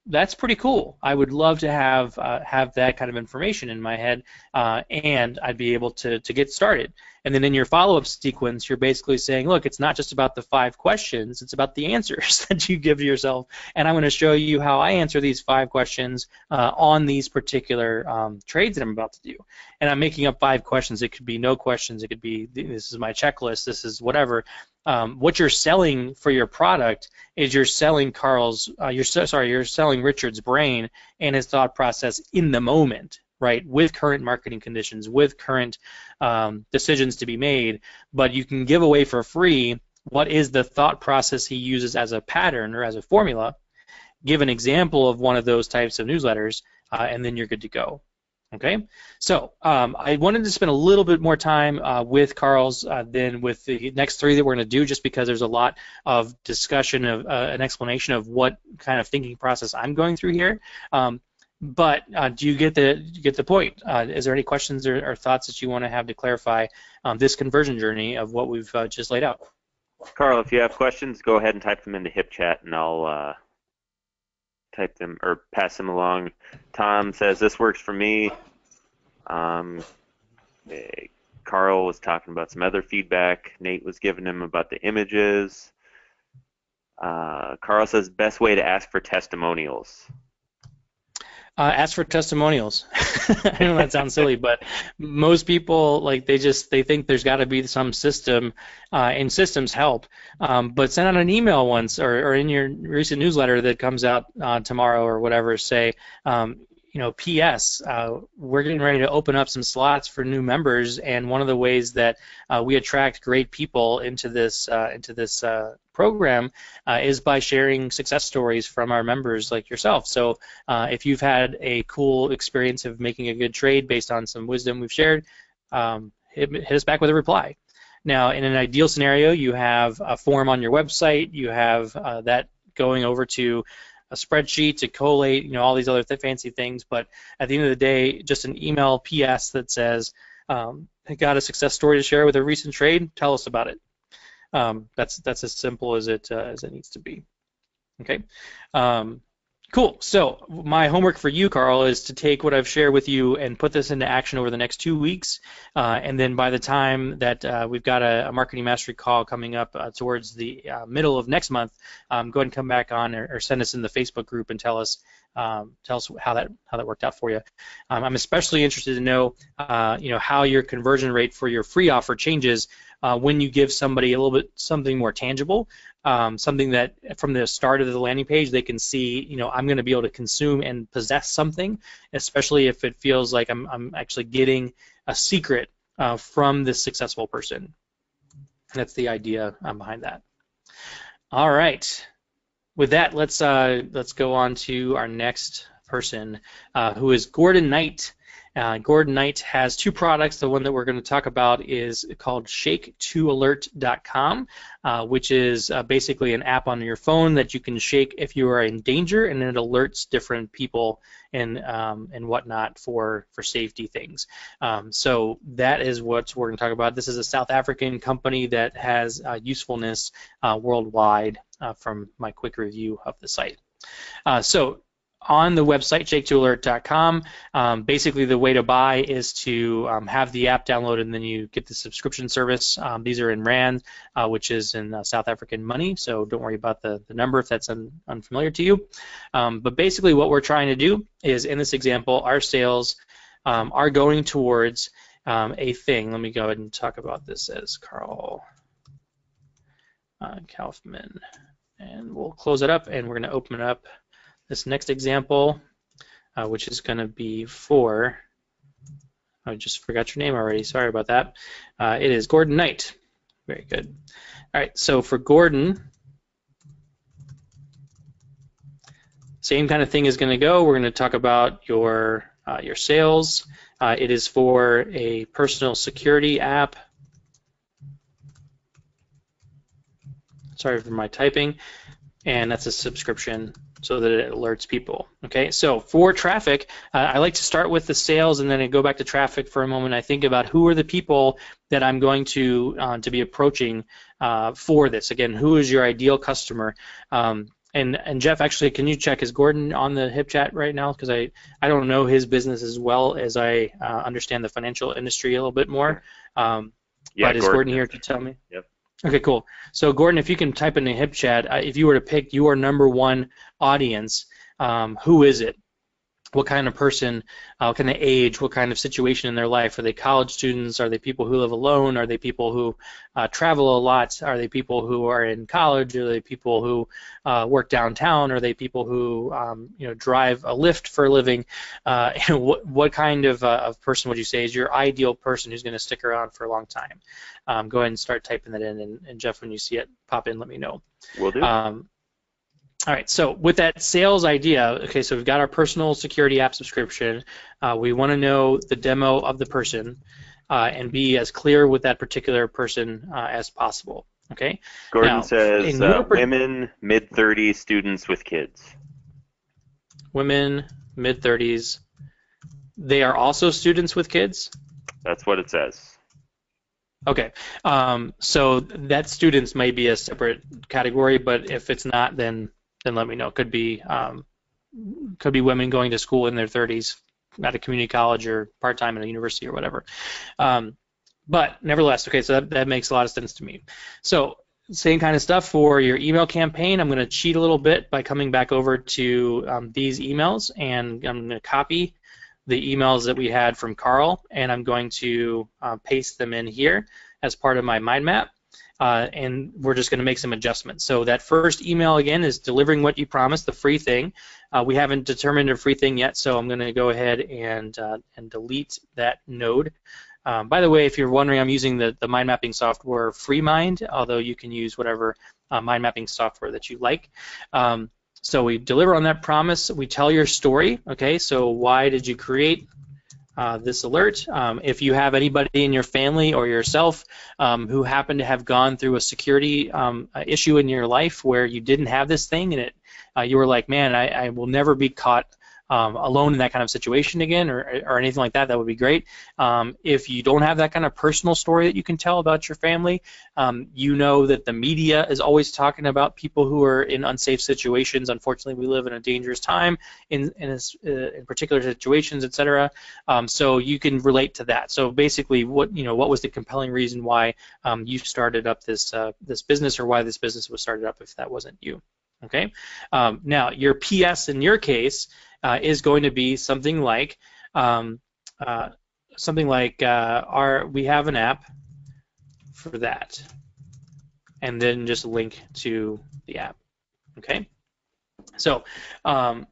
C: that's pretty cool. I would love to have that kind of information in my head, and I'd be able to get started. And then in your follow-up sequence, you're basically saying, look, it's not just about the 5 questions, it's about the answers that you give to yourself, and I'm going to show you how I answer these 5 questions on these particular trades that I'm about to do. And I'm making up 5 questions. It could be no questions. It could be, this is my checklist. This is whatever. What you're selling for your product is you're selling you're selling Richard's brain and his thought process in the moment, right, with current marketing conditions, with current decisions to be made. But you can give away for free what is the thought process he uses as a pattern or as a formula, give an example of one of those types of newsletters, and then you're good to go. Okay, so I wanted to spend a little bit more time with Carl's than with the next 3 that we're going to do, just because there's a lot of discussion of an explanation of what kind of thinking process I'm going through here. But do you get the point? Is there any questions or thoughts that you want to have to clarify this conversion journey of what we've just laid out?
B: Carl, if you have questions, go ahead and type them into HipChat, and I'll type them or pass them along. Tom says this works for me. Carl was talking about some other feedback. Nate was giving him about the images. Carl says best way to ask for testimonials.
C: Ask for testimonials. I know that sounds silly, but most people they think there's got to be some system, and systems help. But send out an email once, or in your recent newsletter that comes out tomorrow or whatever. Say, P.S. We're getting ready to open up some slots for new members, and one of the ways that we attract great people into this program is by sharing success stories from our members like yourself. So if you've had a cool experience of making a good trade based on some wisdom we've shared, hit us back with a reply. Now, in an ideal scenario, you have a form on your website, you have that going over to a spreadsheet to collate, all these other fancy things, but at the end of the day, just an email PS that says, I got a success story to share with a recent trade, tell us about it. That's as simple as it needs to be. Okay. Cool. So my homework for you, Carl, is to take what I've shared with you and put this into action over the next 2 weeks. And then by the time that we've got a marketing mastery call coming up towards the middle of next month, go ahead and come back on or send us in the Facebook group and tell us how that worked out for you. I'm especially interested to know how your conversion rate for your free offer changes when you give somebody a little bit something more tangible. Something that from the start of the landing page they can see, I'm going to be able to consume and possess something, especially if it feels like I'm actually getting a secret from this successful person. That's the idea behind that. All right. With that, let's go on to our next person, who is Gordon Knight. Gordon Knight has 2 products. The one that we're going to talk about is called shake2alert.com, which is basically an app on your phone that you can shake if you are in danger, and it alerts different people and whatnot for safety things. So that is what we're going to talk about. This is a South African company that has usefulness worldwide from my quick review of the site. So on the website, shake2alert.com, basically the way to buy is to have the app downloaded, and then you get the subscription service. These are in Rand, which is in South African money, so don't worry about the number if that's unfamiliar to you. But basically what we're trying to do is, in this example, our sales are going towards a thing. Let me go ahead and talk about this as Carl Kaufman, and we'll close it up, and we're going to open it up. This next example, which is going to be for, I just forgot your name already, sorry about that. It is Gordon Knight. Very good. All right, so for Gordon, same kind of thing is going to go. We're going to talk about your sales. It is for a personal security app. Sorry for my typing. And that's a subscription so that it alerts people. Okay, so for traffic, I like to start with the sales and then I go back to traffic for a moment. I think about who are the people that I'm going to be approaching for this. Again, who is your ideal customer? And Jeff, actually, can you check, is Gordon on the HIP chat right now? Because I don't know his business as well as I understand the financial industry a little bit more.
B: Yeah,
C: but is Gordon here to tell me?
B: Yep.
C: Okay, cool. So Gordon, if you can type in the HIP chat, if you were to pick your #1 audience, who is it? What kind of person, what kind of age, what kind of situation in their life? Are they college students? Are they people who live alone? Are they people who travel a lot? Are they people who are in college? Are they people who work downtown? Are they people who drive a Lyft for a living? What kind of person would you say is your ideal person who's going to stick around for a long time? Go ahead and start typing that in, and Jeff, when you see it pop in, let me know.
B: Will do.
C: All right, so with that sales idea, okay, so we've got our personal security app subscription. We want to know the demo of the person and be as clear with that particular person as possible, okay?
B: Gordon
C: now,
B: says women, mid-30s, students with kids.
C: Women, mid-30s. They are also students with kids?
B: That's what it says.
C: Okay, so that students may be a separate category, but if it's not, then let me know. It could be could be women going to school in their 30s at a community college or part-time at a university or whatever. But nevertheless, okay, so that makes a lot of sense to me. So same kind of stuff for your email campaign. I'm going to cheat a little bit by coming back over to these emails, and I'm going to copy the emails that we had from Carl, and I'm going to paste them in here as part of my mind map. And we're just going to make some adjustments. So that first email, again, is delivering what you promised, the free thing. We haven't determined a free thing yet, so I'm going to go ahead and delete that node. By the way, if you're wondering, I'm using the mind mapping software FreeMind, although you can use whatever mind mapping software that you like. So we deliver on that promise. We tell your story. Okay, so why did you create this alert? If you have anybody in your family or yourself who happen to have gone through a security issue in your life where you didn't have this thing and you were like, man, I will never be caught alone in that kind of situation again, or anything like that, that would be great. If you don't have that kind of personal story that you can tell about your family, you know that the media is always talking about people who are in unsafe situations. Unfortunately, we live in a dangerous time in particular situations, etc. So you can relate to that. So basically, what was the compelling reason why you started up this business, or why this business was started up if that wasn't you? Okay. Now your PS in your case is going to be something like we have an app for that, and then just a link to the app. Okay. So and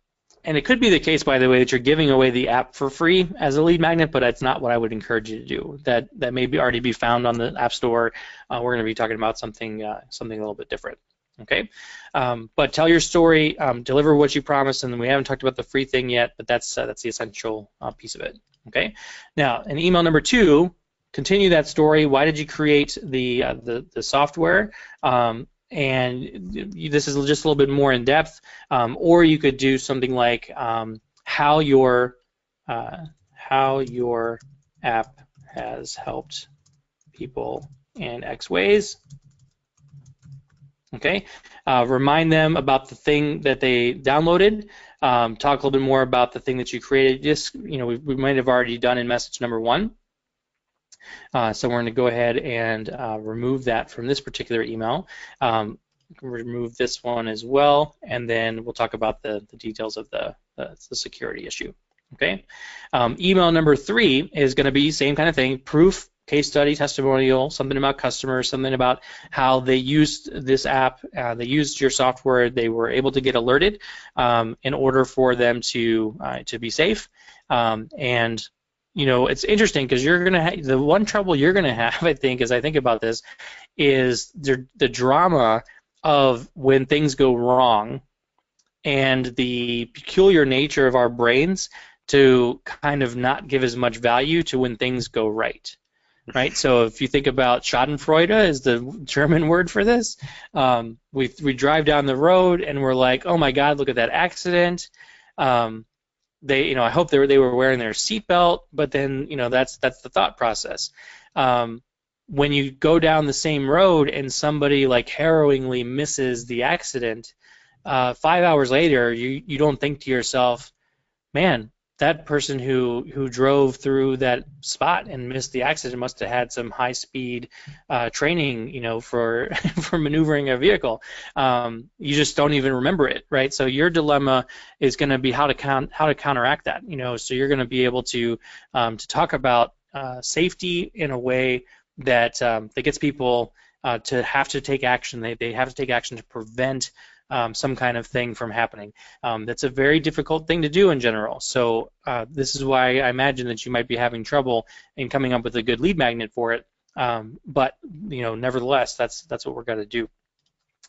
C: it could be the case, by the way, that you're giving away the app for free as a lead magnet, but that's not what I would encourage you to do. That may already be found on the App Store. We're going to be talking about something a little bit different. Okay, but tell your story, deliver what you promised, and we haven't talked about the free thing yet, but that's the essential piece of it. Okay, now in email number 2, continue that story. Why did you create the software? And this is just a little bit more in depth, or you could do something like how your app has helped people in X ways. Okay, remind them about the thing that they downloaded. Talk a little bit more about the thing that you created. Just we might have already done in message number 1. So we're going to go ahead and remove that from this particular email. Remove this one as well, and then we'll talk about the details of the security issue. Okay, email number 3 is going to be same kind of thing. Proof. Case study, testimonial, something about customers, something about how they used this app, they used your software, they were able to get alerted in order for them to be safe. And it's interesting because you're gonna the one trouble you're gonna have, I think, as I think about this, is the drama of when things go wrong, and the peculiar nature of our brains to kind of not give as much value to when things go right. Right, so if you think about Schadenfreude is the German word for this, we drive down the road and we're like, oh my God, look at that accident. I hope they were wearing their seatbelt, but then that's the thought process. When you go down the same road and somebody like harrowingly misses the accident, 5 hours later you don't think to yourself, man, that person who drove through that spot and missed the accident must have had some high-speed training, for maneuvering a vehicle. You just don't even remember it, right? So your dilemma is going to be how to counteract that. So you're going to be able to talk about safety in a way that gets people to have to take action. They have to take action to prevent some kind of thing from happening. That's a very difficult thing to do in general. So this is why I imagine that you might be having trouble in coming up with a good lead magnet for it. But nevertheless, that's what we're going to do.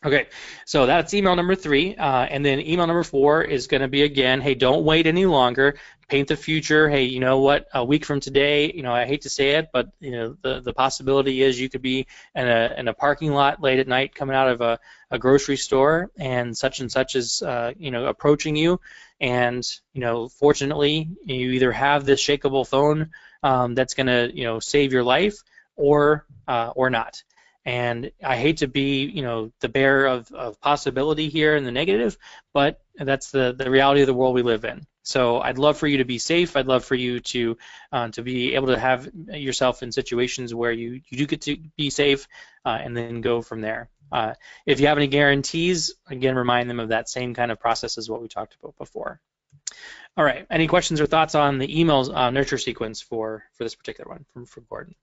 C: Okay, so that's email number 3, and then email number 4 is going to be, again, hey, don't wait any longer. Paint the future. Hey, you know what? A week from today, I hate to say it, but the possibility is you could be in a parking lot late at night, coming out of a grocery store, and such is approaching you, and fortunately, you either have this shakeable phone that's going to save your life, or not. And I hate to be, the bearer of possibility here in the negative, but that's the reality of the world we live in. So I'd love for you to be safe. I'd love for you to be able to have yourself in situations where you do get to be safe, and then go from there. If you have any guarantees, again, remind them of that same kind of process as what we talked about before. All right. Any questions or thoughts on the emails nurture sequence for this particular one from Gordon?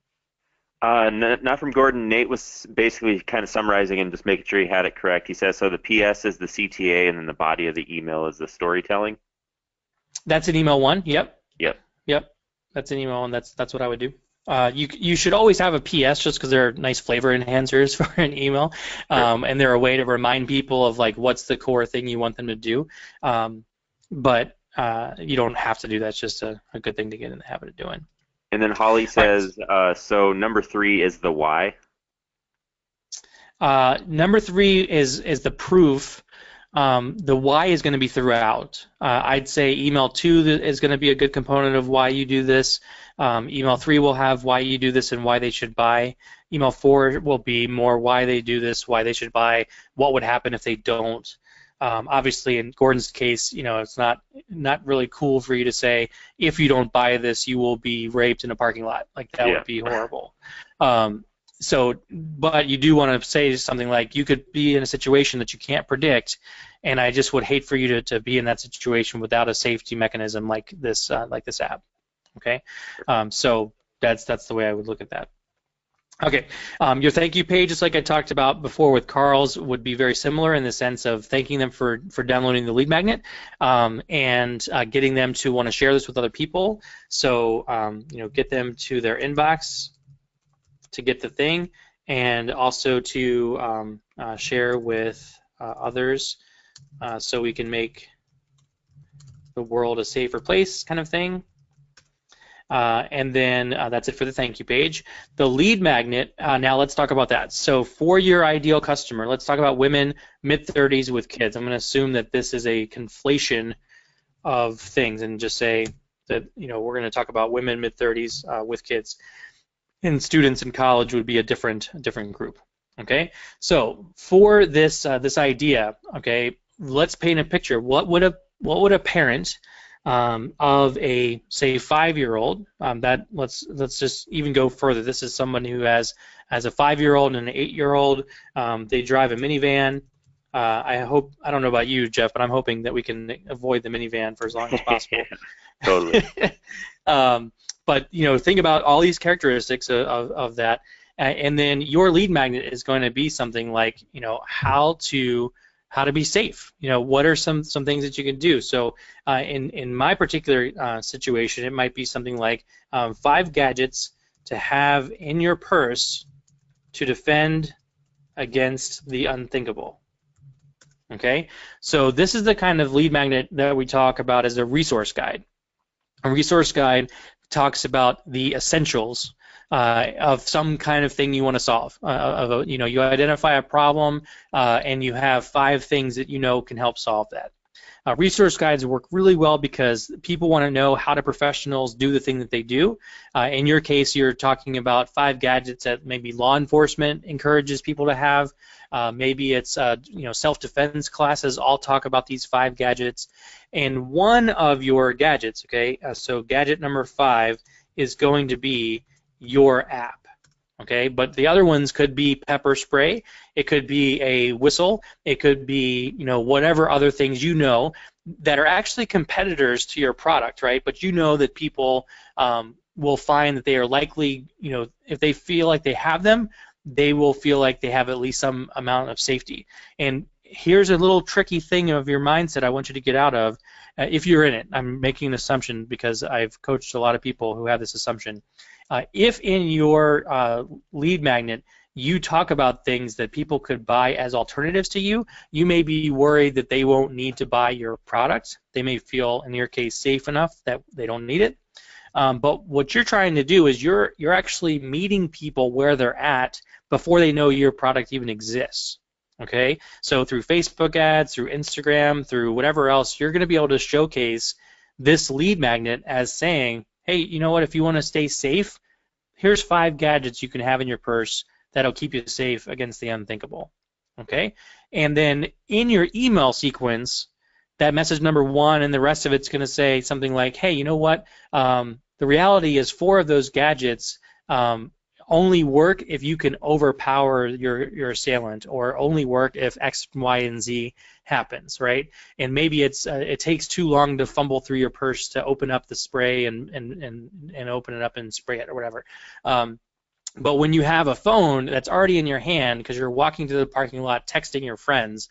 B: Not from Gordon. Nate was basically kind of summarizing and just making sure he had it correct. He says, so the PS is the CTA, and then the body of the email is the storytelling.
C: That's an email one. Yep.
B: Yep.
C: That's an email one. That's what I would do. You should always have a PS just because they're nice flavor enhancers for an email, and they're a way to remind people of like what's the core thing you want them to do. But you don't have to do that. It's just a good thing to get in the habit of doing.
B: And then Holly says, so number 3 is the why.
C: Number 3 is the proof. The why is going to be throughout. I'd say email 2 is going to be a good component of why you do this. Email 3 will have why you do this and why they should buy. Email 4 will be more why they do this, why they should buy, what would happen if they don't. Obviously, in Gordon's case, it's not really cool for you to say, if you don't buy this, you will be raped in a parking lot. Like, that would be horrible. But you do want to say something like, you could be in a situation that you can't predict, and I just would hate for you to be in that situation without a safety mechanism like this app. Okay, so that's the way I would look at that. Okay, your thank you page, just like I talked about before with Carl's, would be very similar in the sense of thanking them for downloading the lead magnet, and getting them to want to share this with other people. So get them to their inbox to get the thing, and also to share with others, so we can make the world a safer place, kind of thing. And then that's it for the thank you page. The lead magnet, now let's talk about that. So for your ideal customer, let's talk about women mid-30s with kids. I'm going to assume that this is a conflation of things and just say that we're going to talk about women mid-30s with kids. And students in college would be a different group. Okay, so for this idea, okay, let's paint a picture. What would a parent of a, say, 5-year-old, that let's just even go further. This is somebody who has a 5-year-old and an 8-year-old. They drive a minivan. I don't know about you, Jeff, but I'm hoping that we can avoid the minivan for as long as possible.
B: Totally.
C: But think about all these characteristics of that, and then your lead magnet is going to be something like how to be safe. What are some things that you can do? So in my particular situation, it might be something like 5 gadgets to have in your purse to defend against the unthinkable. Okay, so this is the kind of lead magnet that we talk about as a resource guide. A resource guide talks about the essentials of some kind of thing you want to solve. You identify a problem, and you have 5 things that can help solve that. Resource guides work really well because people want to know how do professionals do the thing that they do. In your case, you're talking about 5 gadgets that maybe law enforcement encourages people to have. Maybe it's self-defense classes all talk about these 5 gadgets. And one of your gadgets, okay, so gadget number 5 is going to be your app, okay? But the other ones could be pepper spray, it could be a whistle, it could be whatever other things that are actually competitors to your product, right? But that people will find that they are likely, if they feel like they have them, they will feel like they have at least some amount of safety. And here's a little tricky thing of your mindset I want you to get out of. If you're in it, I'm making an assumption because I've coached a lot of people who have this assumption. If in your lead magnet you talk about things that people could buy as alternatives to you, you may be worried that they won't need to buy your product. They may feel, in your case, safe enough that they don't need it. But what you're trying to do is you're actually meeting people where they're at before they know your product even exists. Okay, so through Facebook ads, through Instagram, through whatever else, you're going to be able to showcase this lead magnet as saying, hey, you know what, if you want to stay safe, here's 5 gadgets you can have in your purse that'll keep you safe against the unthinkable. Okay, and then in your email sequence, that message number 1 and the rest of it's going to say something like, hey, you know what? The reality is 4 of those gadgets only work if you can overpower your assailant, or only work if X, Y, and Z happens, right? And maybe it takes too long to fumble through your purse to open up the spray and open it up and spray it or whatever. But when you have a phone that's already in your hand because you're walking to the parking lot texting your friends,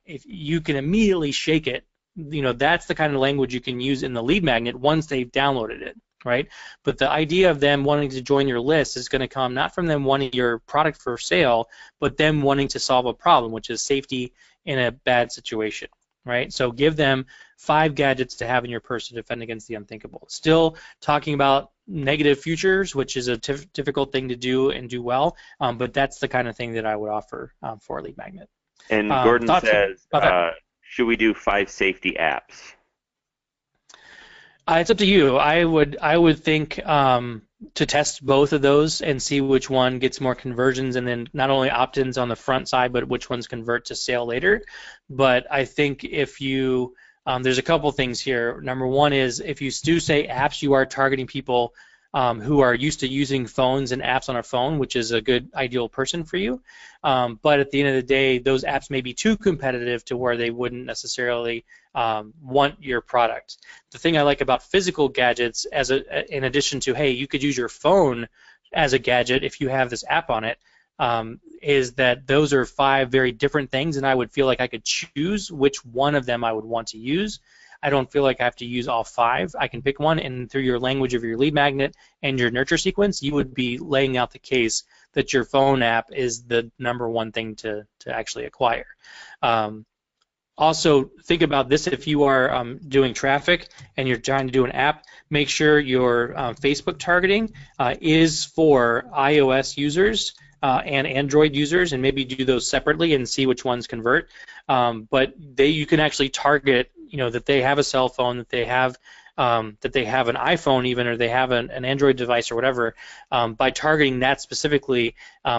C: if you can immediately shake it, that's the kind of language you can use in the lead magnet once they've downloaded it, right? But the idea of them wanting to join your list is going to come not from them wanting your product for sale, but them wanting to solve a problem, which is safety in a bad situation, right? So give them 5 gadgets to have in your purse to defend against the unthinkable. Still talking about negative futures, which is a difficult thing to do and do well, but that's the kind of thing that I would offer for a lead magnet.
B: And Gordon says,
C: that?
B: Should we do 5 safety apps?
C: It's up to you. I would think to test both of those and see which one gets more conversions, and then not only opt-ins on the front side, but which ones convert to sale later. But I think if you there's a couple things here. Number one is if you do say apps, you are targeting people who are used to using phones and apps on a phone, which is a good ideal person for you. But at the end of the day, those apps may be too competitive to where they wouldn't necessarily want your product. The thing I like about physical gadgets, in addition to, hey, you could use your phone as a gadget if you have this app on it, is that those are 5 very different things, and I would feel like I could choose which one of them I would want to use. I don't feel like I have to use all 5. I can pick one, and through your language of your lead magnet and your nurture sequence, you would be laying out the case that your phone app is the number 1 thing to actually acquire. Also, think about this: if you are doing traffic and you're trying to do an app, make sure your Facebook targeting is for iOS users and Android users, and maybe do those separately and see which ones convert. But you can actually target, that they have a cell phone, that they have an iPhone even, or they have an Android device or whatever. By targeting that specifically,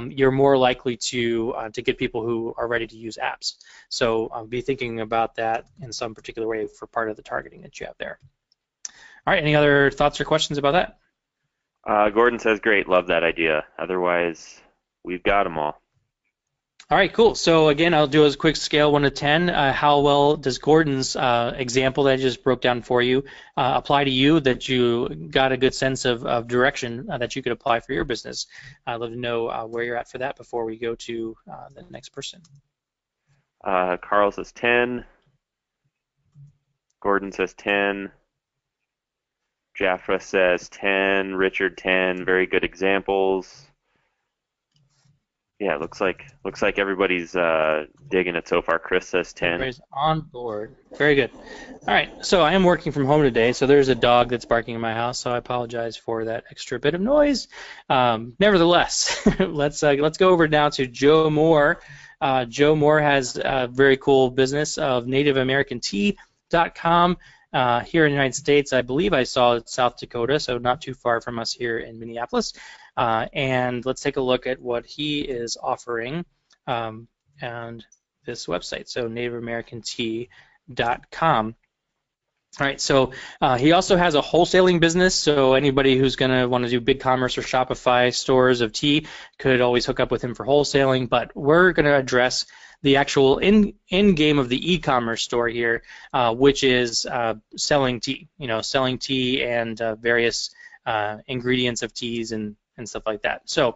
C: you're more likely to get people who are ready to use apps. So be thinking about that in some particular way for part of the targeting that you have there. All right, any other thoughts or questions about that?
B: Gordon says, great, love that idea. Otherwise, we've got them all.
C: All right, cool. So again, I'll do a quick scale 1 to 10. How well does Gordon's example that I just broke down for you apply to you, that you got a good sense of direction that you could apply for your business? I'd love to know where you're at for that before we go to the next person.
B: Carl says 10. Gordon says 10. Jaffa says 10. Richard 10. Very good examples. Yeah, looks like everybody's digging it so far. Chris says 10.
C: Everybody's on board. Very good. All right, so I am working from home today, so there's a dog that's barking in my house, so I apologize for that extra bit of noise. Nevertheless, let's go over now to Joe Moore. Joe Moore has a very cool business of NativeAmericanTea.com here in the United States. I believe I saw South Dakota, so not too far from us here in Minneapolis. And let's take a look at what he is offering and this website, so NativeAmericanTea.com. All right, so he also has a wholesaling business, so anybody who's going to want to do BigCommerce or Shopify stores of tea could always hook up with him for wholesaling, but we're going to address the actual end game of the e-commerce store here, which is selling tea, selling tea and various ingredients of teas and stuff like that. So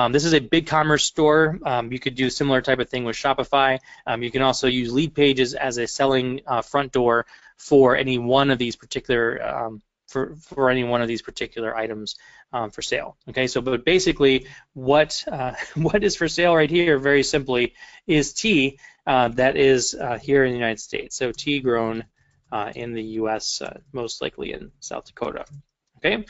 C: this is a BigCommerce store. You could do a similar type of thing with Shopify. You can also use Leadpages as a selling front door for any one of these particular for any one of these particular items for sale. Okay, so but basically what is for sale right here, very simply, is tea that is here in the United States. So tea grown in the U.S., most likely in South Dakota. Okay.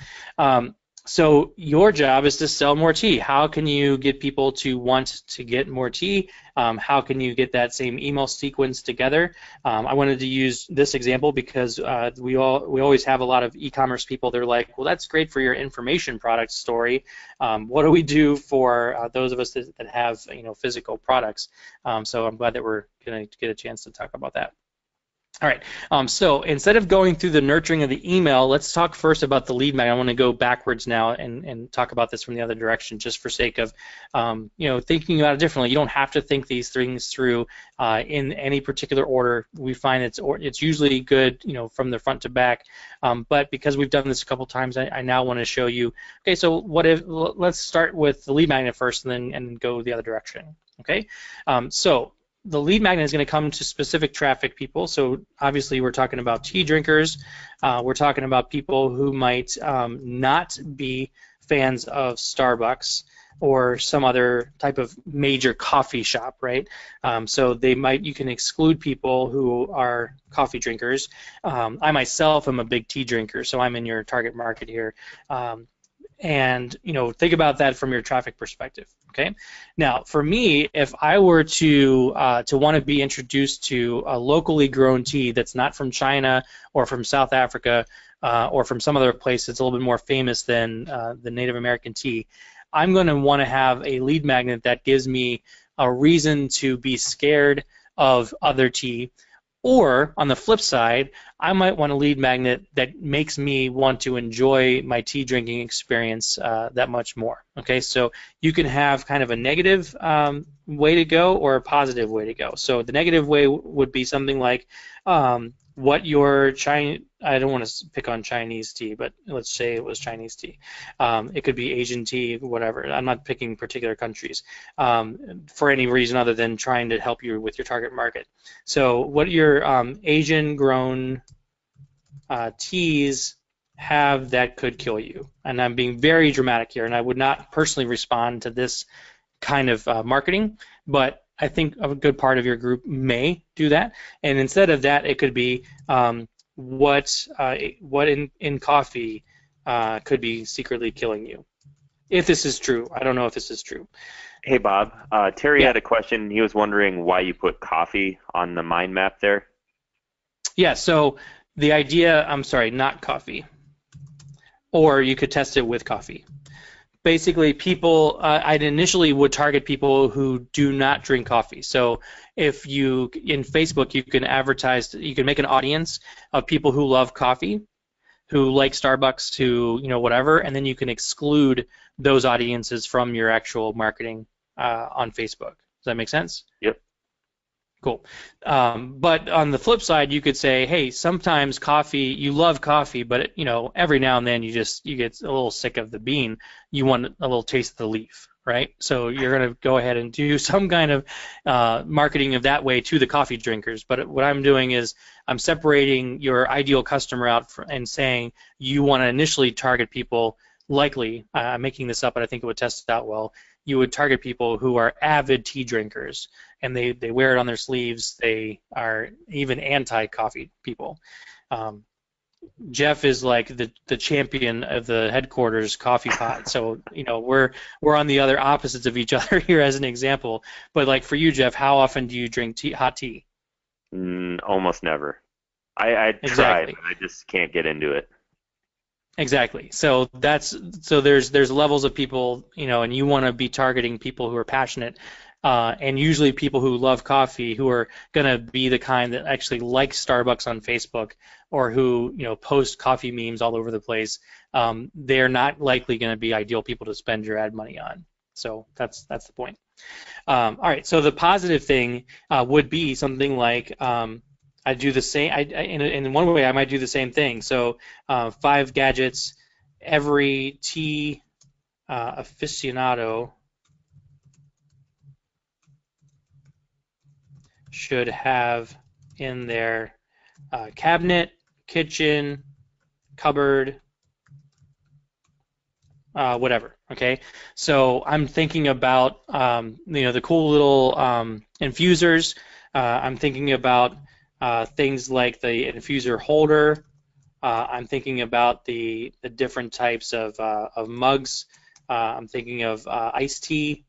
C: So your job is to sell more tea. How can you get people to want to get more tea? How can you get that same email sequence together? I wanted to use this example because we always have a lot of e-commerce people. They're like, well, that's great for your information product story. What do we do for those of us that have physical products? So I'm glad that we're going to get a chance to talk about that. All right, so instead of going through the nurturing of the email, let's talk first about the lead magnet. I want to go backwards now and talk about this from the other direction, just for sake of thinking about it differently. You don't have to think these things through in any particular order. We find it's usually good, from the front to back. But because we've done this a couple times, I now want to show you. Okay, so let's start with the lead magnet first, and then go the other direction. Okay, so the lead magnet is going to come to specific traffic people. So obviously we're talking about tea drinkers. We're talking about people who might not be fans of Starbucks or some other type of major coffee shop, right? So you can exclude people who are coffee drinkers. I myself am a big tea drinker, so I'm in your target market here. And think about that from your traffic perspective. Okay. Now, for me, if I were to want to be introduced to a locally grown tea that's not from China or from South Africa or from some other place that's a little bit more famous than the Native American tea, I'm going to want to have a lead magnet that gives me a reason to be scared of other tea. Or on the flip side, I might want a lead magnet that makes me want to enjoy my tea drinking experience that much more. Okay, so you can have kind of a negative way to go or a positive way to go. So the negative way would be something like what your Chinese, I don't want to pick on Chinese tea, but let's say it was Chinese tea. It could be Asian tea, whatever. I'm not picking particular countries for any reason other than trying to help you with your target market. So what your Asian-grown teas have that could kill you? And I'm being very dramatic here, and I would not personally respond to this kind of marketing, but I think a good part of your group may do that. And instead of that, it could be what in coffee could be secretly killing you. If this is true. I don't know if this is true.
B: Hey, Bob. Terry
C: Yeah.
B: had a question. He was wondering why you put coffee on the mind map there.
C: Yeah, so the idea, I'm sorry, not coffee. Or you could test it with coffee. Basically, people, I'd initially would target people who do not drink coffee. So if you, in Facebook, you can advertise, you can make an audience of people who love coffee, who like Starbucks, who, whatever, and then you can exclude those audiences from your actual marketing on Facebook. Does that make sense?
B: Yep.
C: Cool. But on the flip side, you could say, hey, sometimes coffee, you love coffee, but every now and then you get a little sick of the bean. You want a little taste of the leaf, right? So you're going to go ahead and do some kind of marketing of that way to the coffee drinkers. But what I'm doing is I'm separating your ideal customer out and saying you want to initially target people, likely, I'm making this up, but I think it would test out well, you would target people who are avid tea drinkers, and they wear it on their sleeves. They are even anti-coffee people. Jeff is like the champion of the headquarters coffee pot. So we're on the other opposites of each other here as an example. But like for you, Jeff, how often do you drink hot tea?
B: Almost never. I try, but I just can't get into it.
C: Exactly. So there's levels of people, and you want to be targeting people who are passionate, and usually people who love coffee, who are going to be the kind that actually like Starbucks on Facebook, or who post coffee memes all over the place. They're not likely going to be ideal people to spend your ad money on. So that's the point. All right. So the positive thing would be something like I do the same. In one way, I might do the same thing. So 5 gadgets every tea aficionado should have in their cabinet, kitchen, cupboard, whatever. Okay. So I'm thinking about the cool little infusers. I'm thinking about things like the infuser holder, I'm thinking about the different types of mugs. I'm thinking of iced tea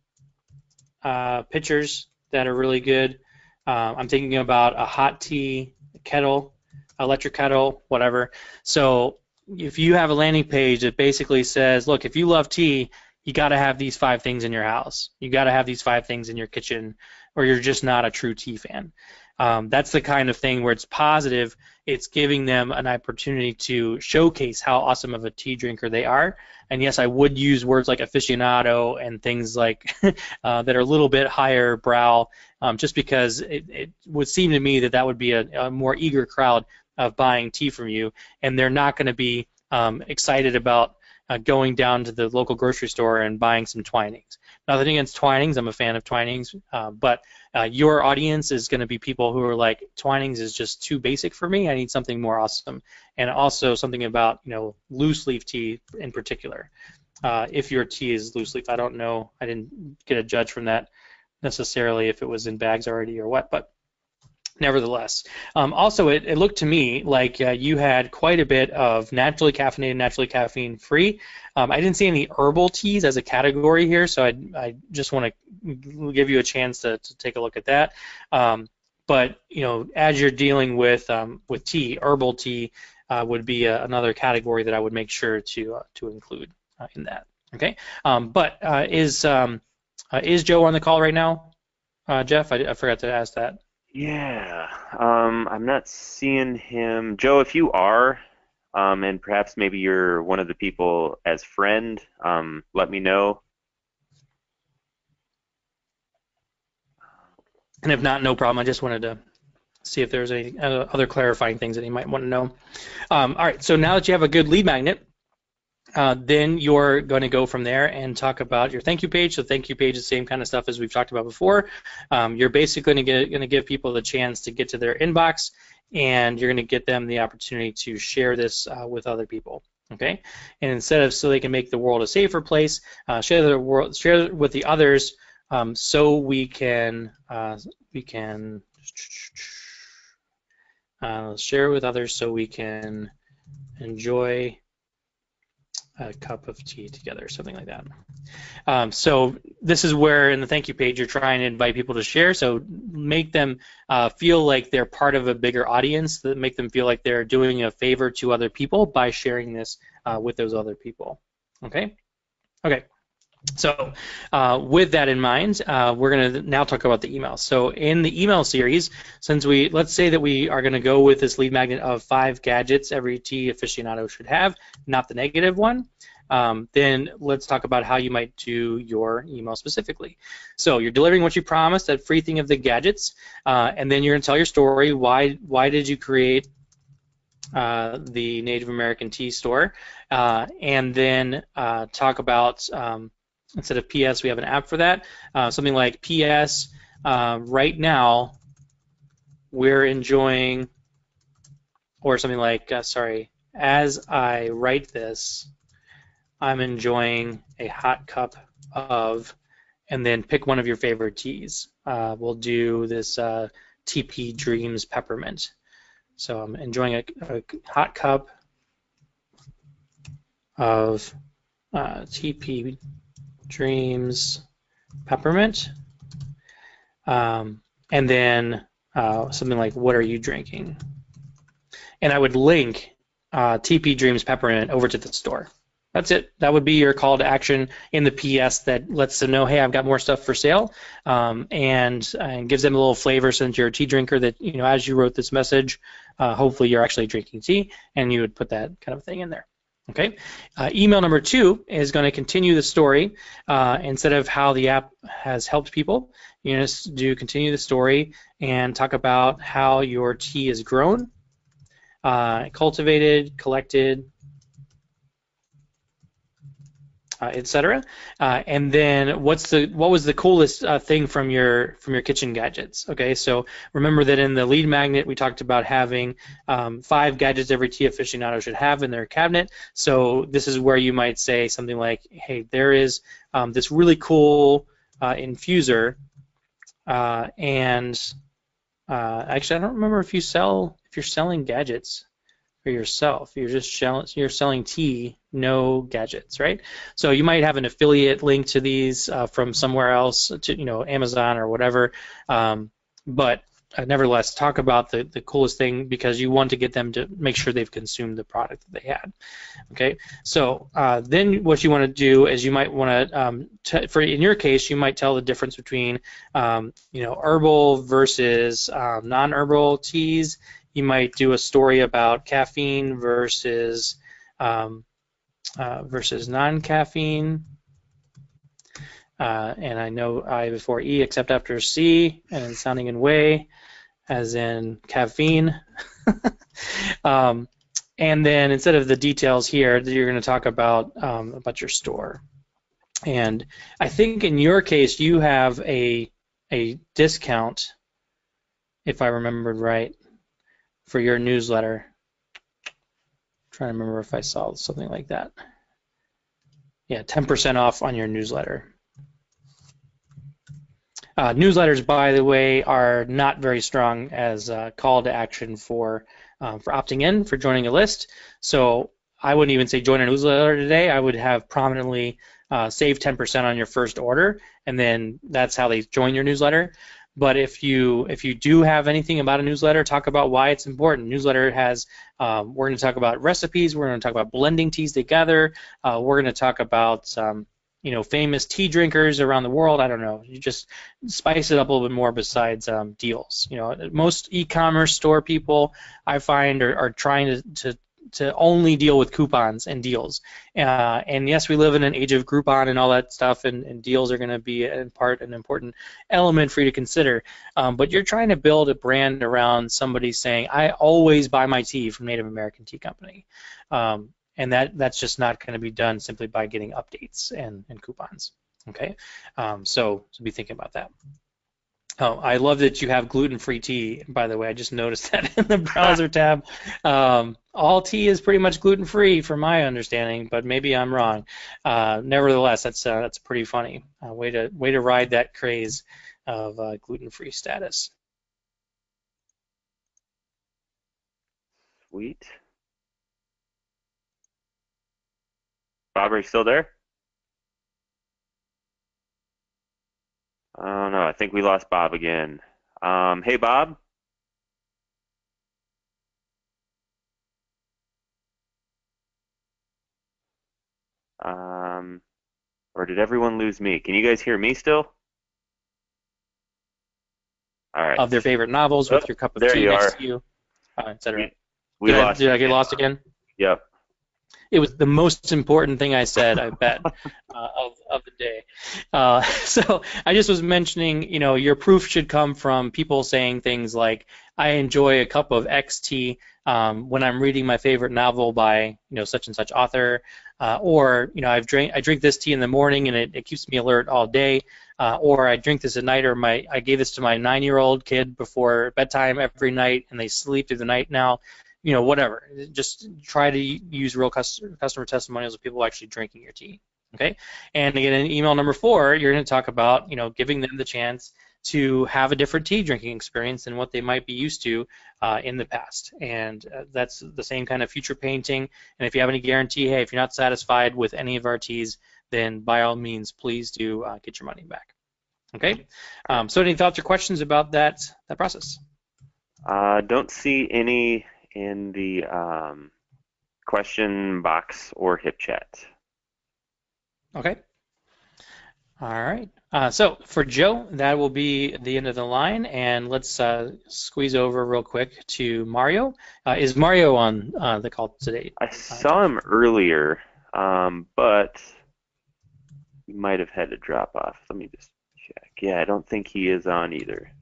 C: pitchers that are really good. I'm thinking about a hot tea kettle, electric kettle, whatever. So if you have a landing page that basically says, look, if you love tea, you got to have these 5 things in your house. You got to have these 5 things in your kitchen, or you're just not a true tea fan. That's the kind of thing where it's positive. It's giving them an opportunity to showcase how awesome of a tea drinker they are. And yes, I would use words like aficionado and things like that are a little bit higher brow, just because it would seem to me that that would be a more eager crowd of buying tea from you, and they're not going to be excited about going down to the local grocery store and buying some Twinings. Nothing against Twinings, I'm a fan of Twinings, but your audience is going to be people who are like, Twinings is just too basic for me, I need something more awesome. And also something about, loose leaf tea in particular. If your tea is loose leaf, I don't know, I didn't get a judge from that necessarily if it was in bags already or what, but nevertheless. Also, it looked to me like you had quite a bit of naturally caffeinated, naturally caffeine-free. I didn't see any herbal teas as a category here, so I just want to give you a chance to take a look at that. But as you're dealing with tea, herbal tea would be another category that I would make sure to include in that. Okay. But is Joe on the call right now, Jeff? I forgot to ask that.
B: Yeah, I'm not seeing him. Joe, if you are, and perhaps maybe you're one of the people as friend, let me know.
C: And if not, no problem. I just wanted to see if there's any other clarifying things that you might want to know. All right, so now that you have a good lead magnet, then you're going to go from there and talk about your thank you page. So thank you page is the same kind of stuff as we've talked about before. You're basically going to give people the chance to get to their inbox, and you're going to get them the opportunity to share this with other people. Okay, and instead of so they can make the world a safer place, share it with the others, so we can share with others so we can enjoy a cup of tea together, something like that. So this is where in the thank you page you're trying to invite people to share, so make them feel like they're part of a bigger audience, that make them feel like they're doing a favor to other people by sharing this with those other people. Okay? Okay. So with that in mind, we're going to now talk about the email. So in the email series, let's say that we are going to go with this lead magnet of 5 gadgets every tea aficionado should have, not the negative one, then let's talk about how you might do your email specifically. So you're delivering what you promised, that free thing of the gadgets, and then you're going to tell your story. Why did you create the Native American tea store? And then talk about instead of PS, we have an app for that. Something like PS, right now we're enjoying, or something like, as I write this, I'm enjoying a hot cup of, and then pick one of your favorite teas. We'll do this TP Dreams Peppermint. So I'm enjoying a hot cup of TP Dreams Peppermint, and then something like, what are you drinking? And I would link TP Dreams Peppermint over to the store. That's it. That would be your call to action in the PS that lets them know, hey, I've got more stuff for sale, and gives them a little flavor since you're a tea drinker that, as you wrote this message, hopefully you're actually drinking tea, and you would put that kind of thing in there. Okay. Email number 2 is going to continue the story. Instead of how the app has helped people, you're going to do continue the story and talk about how your tea is grown, cultivated, collected, etc. And then what was the coolest thing from your kitchen gadgets? Okay, so remember that in the lead magnet we talked about having 5 gadgets every tea aficionado should have in their cabinet. So this is where you might say something like, hey, there is this really cool infuser, and actually I don't remember if you're selling gadgets for yourself. You're selling tea, no gadgets, right? So you might have an affiliate link to these from somewhere else, to Amazon or whatever. But nevertheless, talk about the coolest thing, because you want to get them to make sure they've consumed the product that they had. Okay, so then what you want to do is you might want to, in your case, you might tell the difference between herbal versus non-herbal teas. You might do a story about caffeine versus non-caffeine. And I know I before E except after C, and sounding in way, as in caffeine. And then instead of the details here, you're going to talk about your store. And I think in your case you have a discount, if I remembered right, for your newsletter. I'm trying to remember if I saw something like that. Yeah, 10% off on your newsletter. Newsletters, by the way, are not very strong as a call to action for opting in, for joining a list. So I wouldn't even say join a newsletter today. I would have prominently save 10% on your first order, and then that's how they join your newsletter. But if you do have anything about a newsletter, talk about why it's important. Newsletter has, we're going to talk about recipes. We're going to talk about blending teas together. We're going to talk about famous tea drinkers around the world. I don't know. You just spice it up a little bit more besides deals. Most e-commerce store people I find are trying to only deal with coupons and deals. And yes, we live in an age of Groupon and all that stuff, and deals are going to be in part an important element for you to consider. But you're trying to build a brand around somebody saying, I always buy my tea from Native American Tea Company. And that's just not going to be done simply by getting updates and coupons. Okay, so be thinking about that. Oh, I love that you have gluten-free tea, by the way. I just noticed that in the browser tab. All tea is pretty much gluten-free from my understanding, but maybe I'm wrong. Nevertheless, that's pretty funny. Way to ride that craze of gluten-free status.
B: Sweet. Bob, are you still there? Oh no, I think we lost Bob again. Hey Bob? Or did everyone lose me? Can you guys hear me still? All right.
C: Of their favorite novels with your cup of tea next to you, etc.
B: We lost.
C: Did I get lost again?
B: Yep.
C: It was the most important thing I said, I bet, of the day. So I just was mentioning, your proof should come from people saying things like, I enjoy a cup of X tea when I'm reading my favorite novel by, such and such author, or, I drink this tea in the morning and it keeps me alert all day, or I drink this at night, or I gave this to my 9-year-old kid before bedtime every night and they sleep through the night now. Whatever. Just try to use real customer testimonials of people actually drinking your tea. Okay. And again, in email number 4, you're going to talk about, giving them the chance to have a different tea drinking experience than what they might be used to in the past. And that's the same kind of future painting. And if you have any guarantee, hey, if you're not satisfied with any of our teas, then by all means, please do get your money back. Okay. So any thoughts or questions about that process?
B: Don't see any in the question box or hip chat.
C: Okay. All right. So for Joe, that will be the end of the line, and let's squeeze over real quick to Mario. Is Mario on the call today?
B: I saw him earlier, but he might have had to drop off. Let me just check. Yeah, I don't think he is on either.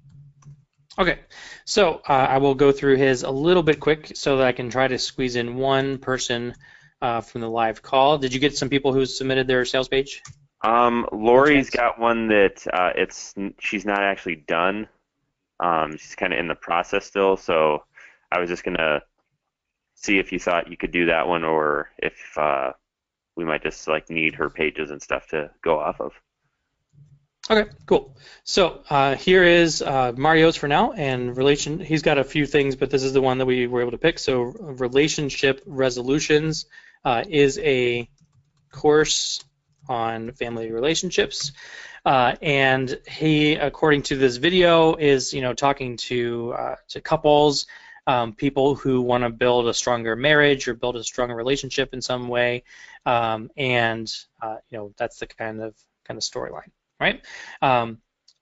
C: Okay, so I will go through his a little bit quick so that I can try to squeeze in one person from the live call. Did you get some people who submitted their sales page?
B: Lori's got one that she's not actually done. She's kind of in the process still, so I was just gonna see if you thought you could do that one, or if we might just need her pages and stuff to go off of.
C: Okay, cool. So here is Mario's for now, and he's got a few things, but this is the one that we were able to pick. So relationship resolutions is a course on family relationships. And he, according to this video, is talking to couples, people who want to build a stronger marriage or build a stronger relationship in some way, and that's the kind of storyline, right?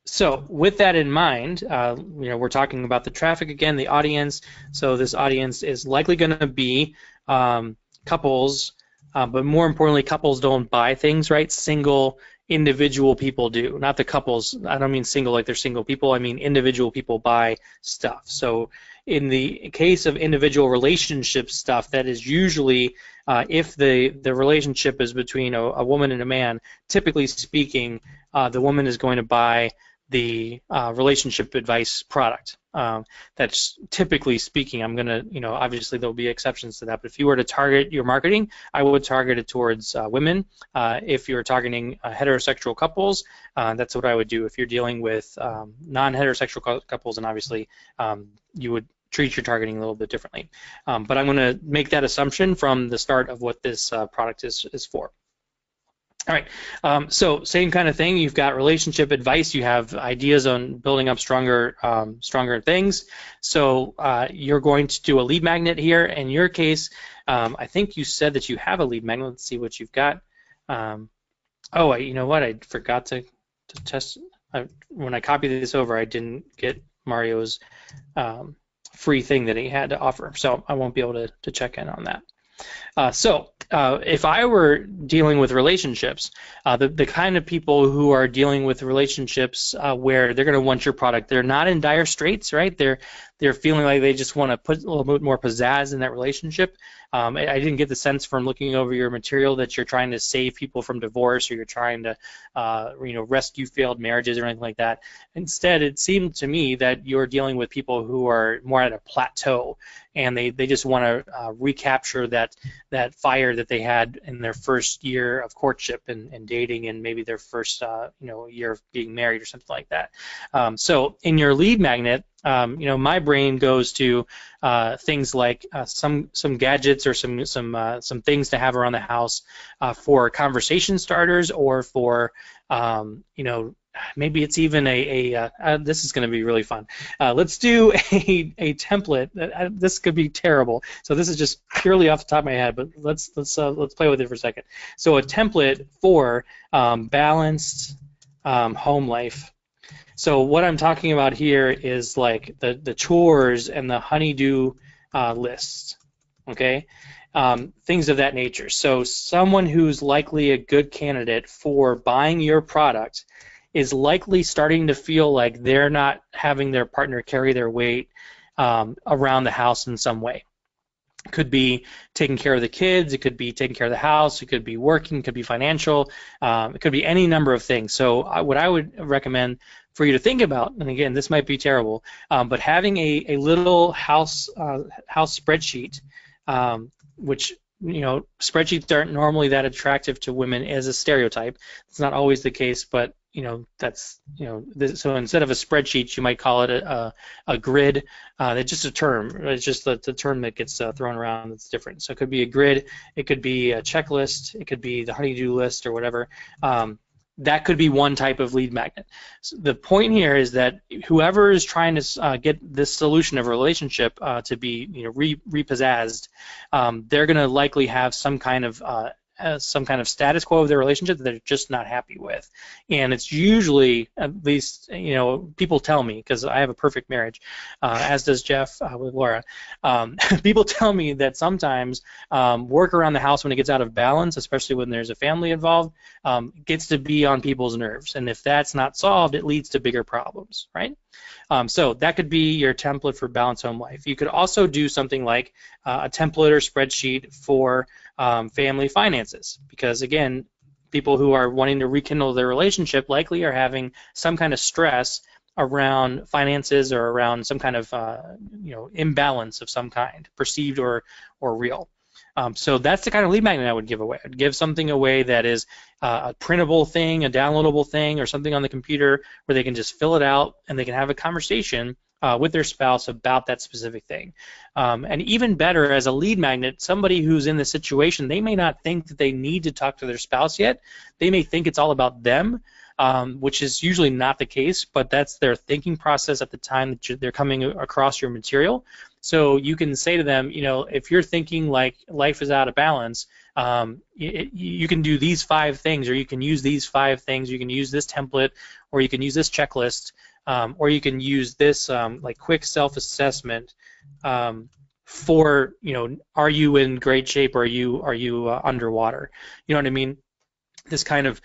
C: So with that in mind, we're talking about the traffic again, the audience. So this audience is likely going to be couples, but more importantly, couples don't buy things, right? Single individual people do, not the couples. I don't mean single like they're single people. I mean individual people buy stuff. So in the case of individual relationship stuff, that is usually if the relationship is between a woman and a man, typically speaking, the woman is going to buy the relationship advice product. That's typically speaking. I'm going to, obviously there'll be exceptions to that, but if you were to target your marketing, I would target it towards women. If you're targeting heterosexual couples, that's what I would do. If you're dealing with non-heterosexual couples, and obviously you would treat your targeting a little bit differently. But I'm going to make that assumption from the start of what this product is for. All right, so same kind of thing. You've got relationship advice. You have ideas on building up stronger things. So you're going to do a lead magnet here. In your case, I think you said that you have a lead magnet. Let's see what you've got. You know what? I forgot to test. When I copied this over, I didn't get Mario's free thing that he had to offer. So I won't be able to check in on that. If I were dealing with relationships, the kind of people who are dealing with relationships where they're going to want your product, they're not in dire straits, right? They're feeling like they just want to put a little bit more pizzazz in that relationship. I didn't get the sense from looking over your material that you're trying to save people from divorce or you're trying to rescue failed marriages or anything like that. Instead, it seemed to me that you're dealing with people who are more at a plateau, and they just want to recapture that fire that they had in their first year of courtship and dating, and maybe their first year of being married or something like that. So in your lead magnet, my brain goes to things like some gadgets or some things to have around the house for conversation starters, or for maybe it's even this is going to be really fun. Let's do a template. This could be terrible. So this is just purely off the top of my head, but let's play with it for a second. So a template for balanced home life. So what I'm talking about here is like the chores and the honey-do list, okay? Things of that nature. So someone who's likely a good candidate for buying your product is likely starting to feel like they're not having their partner carry their weight around the house in some way. It could be taking care of the kids, it could be taking care of the house, it could be working, it could be financial, it could be any number of things. So what I would recommend for you to think about, and again, this might be terrible, but having a little house spreadsheet, which spreadsheets aren't normally that attractive to women as a stereotype. It's not always the case, but that's so instead of a spreadsheet, you might call it a grid. It's just a term. It's just the term that gets thrown around that's different. So it could be a grid, it could be a checklist, it could be the honey-do list or whatever. That could be one type of lead magnet. So the point here is that whoever is trying to get this solution of a relationship to be repossessed, they're going to likely have some kind of status quo of their relationship that they're just not happy with. And it's usually, at least, people tell me, because I have a perfect marriage, as does Jeff with Laura, people tell me that sometimes work around the house when it gets out of balance, especially when there's a family involved, gets to be on people's nerves. And if that's not solved, it leads to bigger problems, right? So that could be your template for balanced home life. You could also do something like a template or spreadsheet for family finances, because again, people who are wanting to rekindle their relationship likely are having some kind of stress around finances or around some kind of imbalance of some kind, perceived or real. So that's the kind of lead magnet I would give away. I'd give something away that is a printable thing, a downloadable thing, or something on the computer where they can just fill it out and they can have a conversation with their spouse about that specific thing. And even better, as a lead magnet, somebody who's in this situation, they may not think that they need to talk to their spouse yet. They may think it's all about them, which is usually not the case, but that's their thinking process at the time that they're coming across your material. So you can say to them, if you're thinking like life is out of balance, you can do these 5 things, or you can use these 5 things. You can use this template, or you can use this checklist, or you can use this like quick self-assessment for, are you in great shape, or are you underwater? You know what I mean? This kind of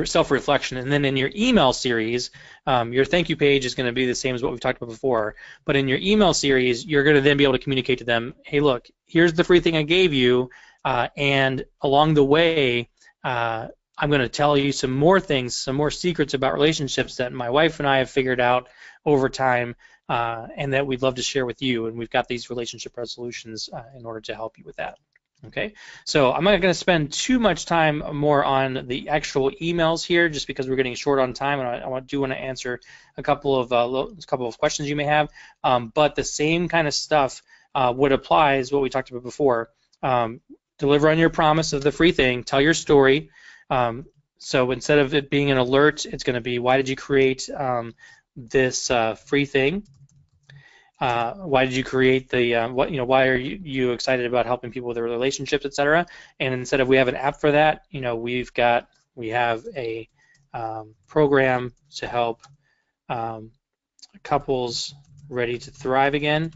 C: self-reflection. And then in your email series, your thank you page is going to be the same as what we've talked about before, but in your email series, you're going to then be able to communicate to them, hey, look, here's the free thing I gave you, and along the way, I'm going to tell you some more things, some more secrets about relationships that my wife and I have figured out over time, and that we'd love to share with you, and we've got these relationship resolutions in order to help you with that. Okay, so I'm not going to spend too much time more on the actual emails here, just because we're getting short on time, and I do want to answer a couple of questions you may have. But the same kind of stuff would apply as what we talked about before. Deliver on your promise of the free thing. Tell your story. So instead of it being an alert, it's going to be, why did you create this free thing? Why did you create the why are you excited about helping people with their relationships, etc.? And instead of we have an app for that, we have a program to help couples ready to thrive again,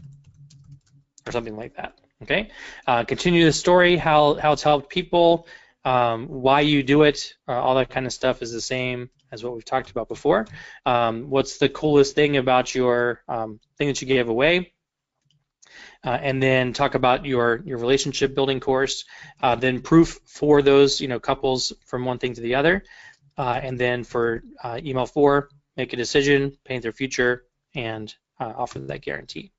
C: or something like that. Okay, continue the story, how it's helped people, why you do it, all that kind of stuff is the same as what we've talked about before. What's the coolest thing about your thing that you gave away? And then talk about your relationship building course. Then proof for those couples from one thing to the other. And then for email 4, make a decision, paint their future, and offer that guarantee.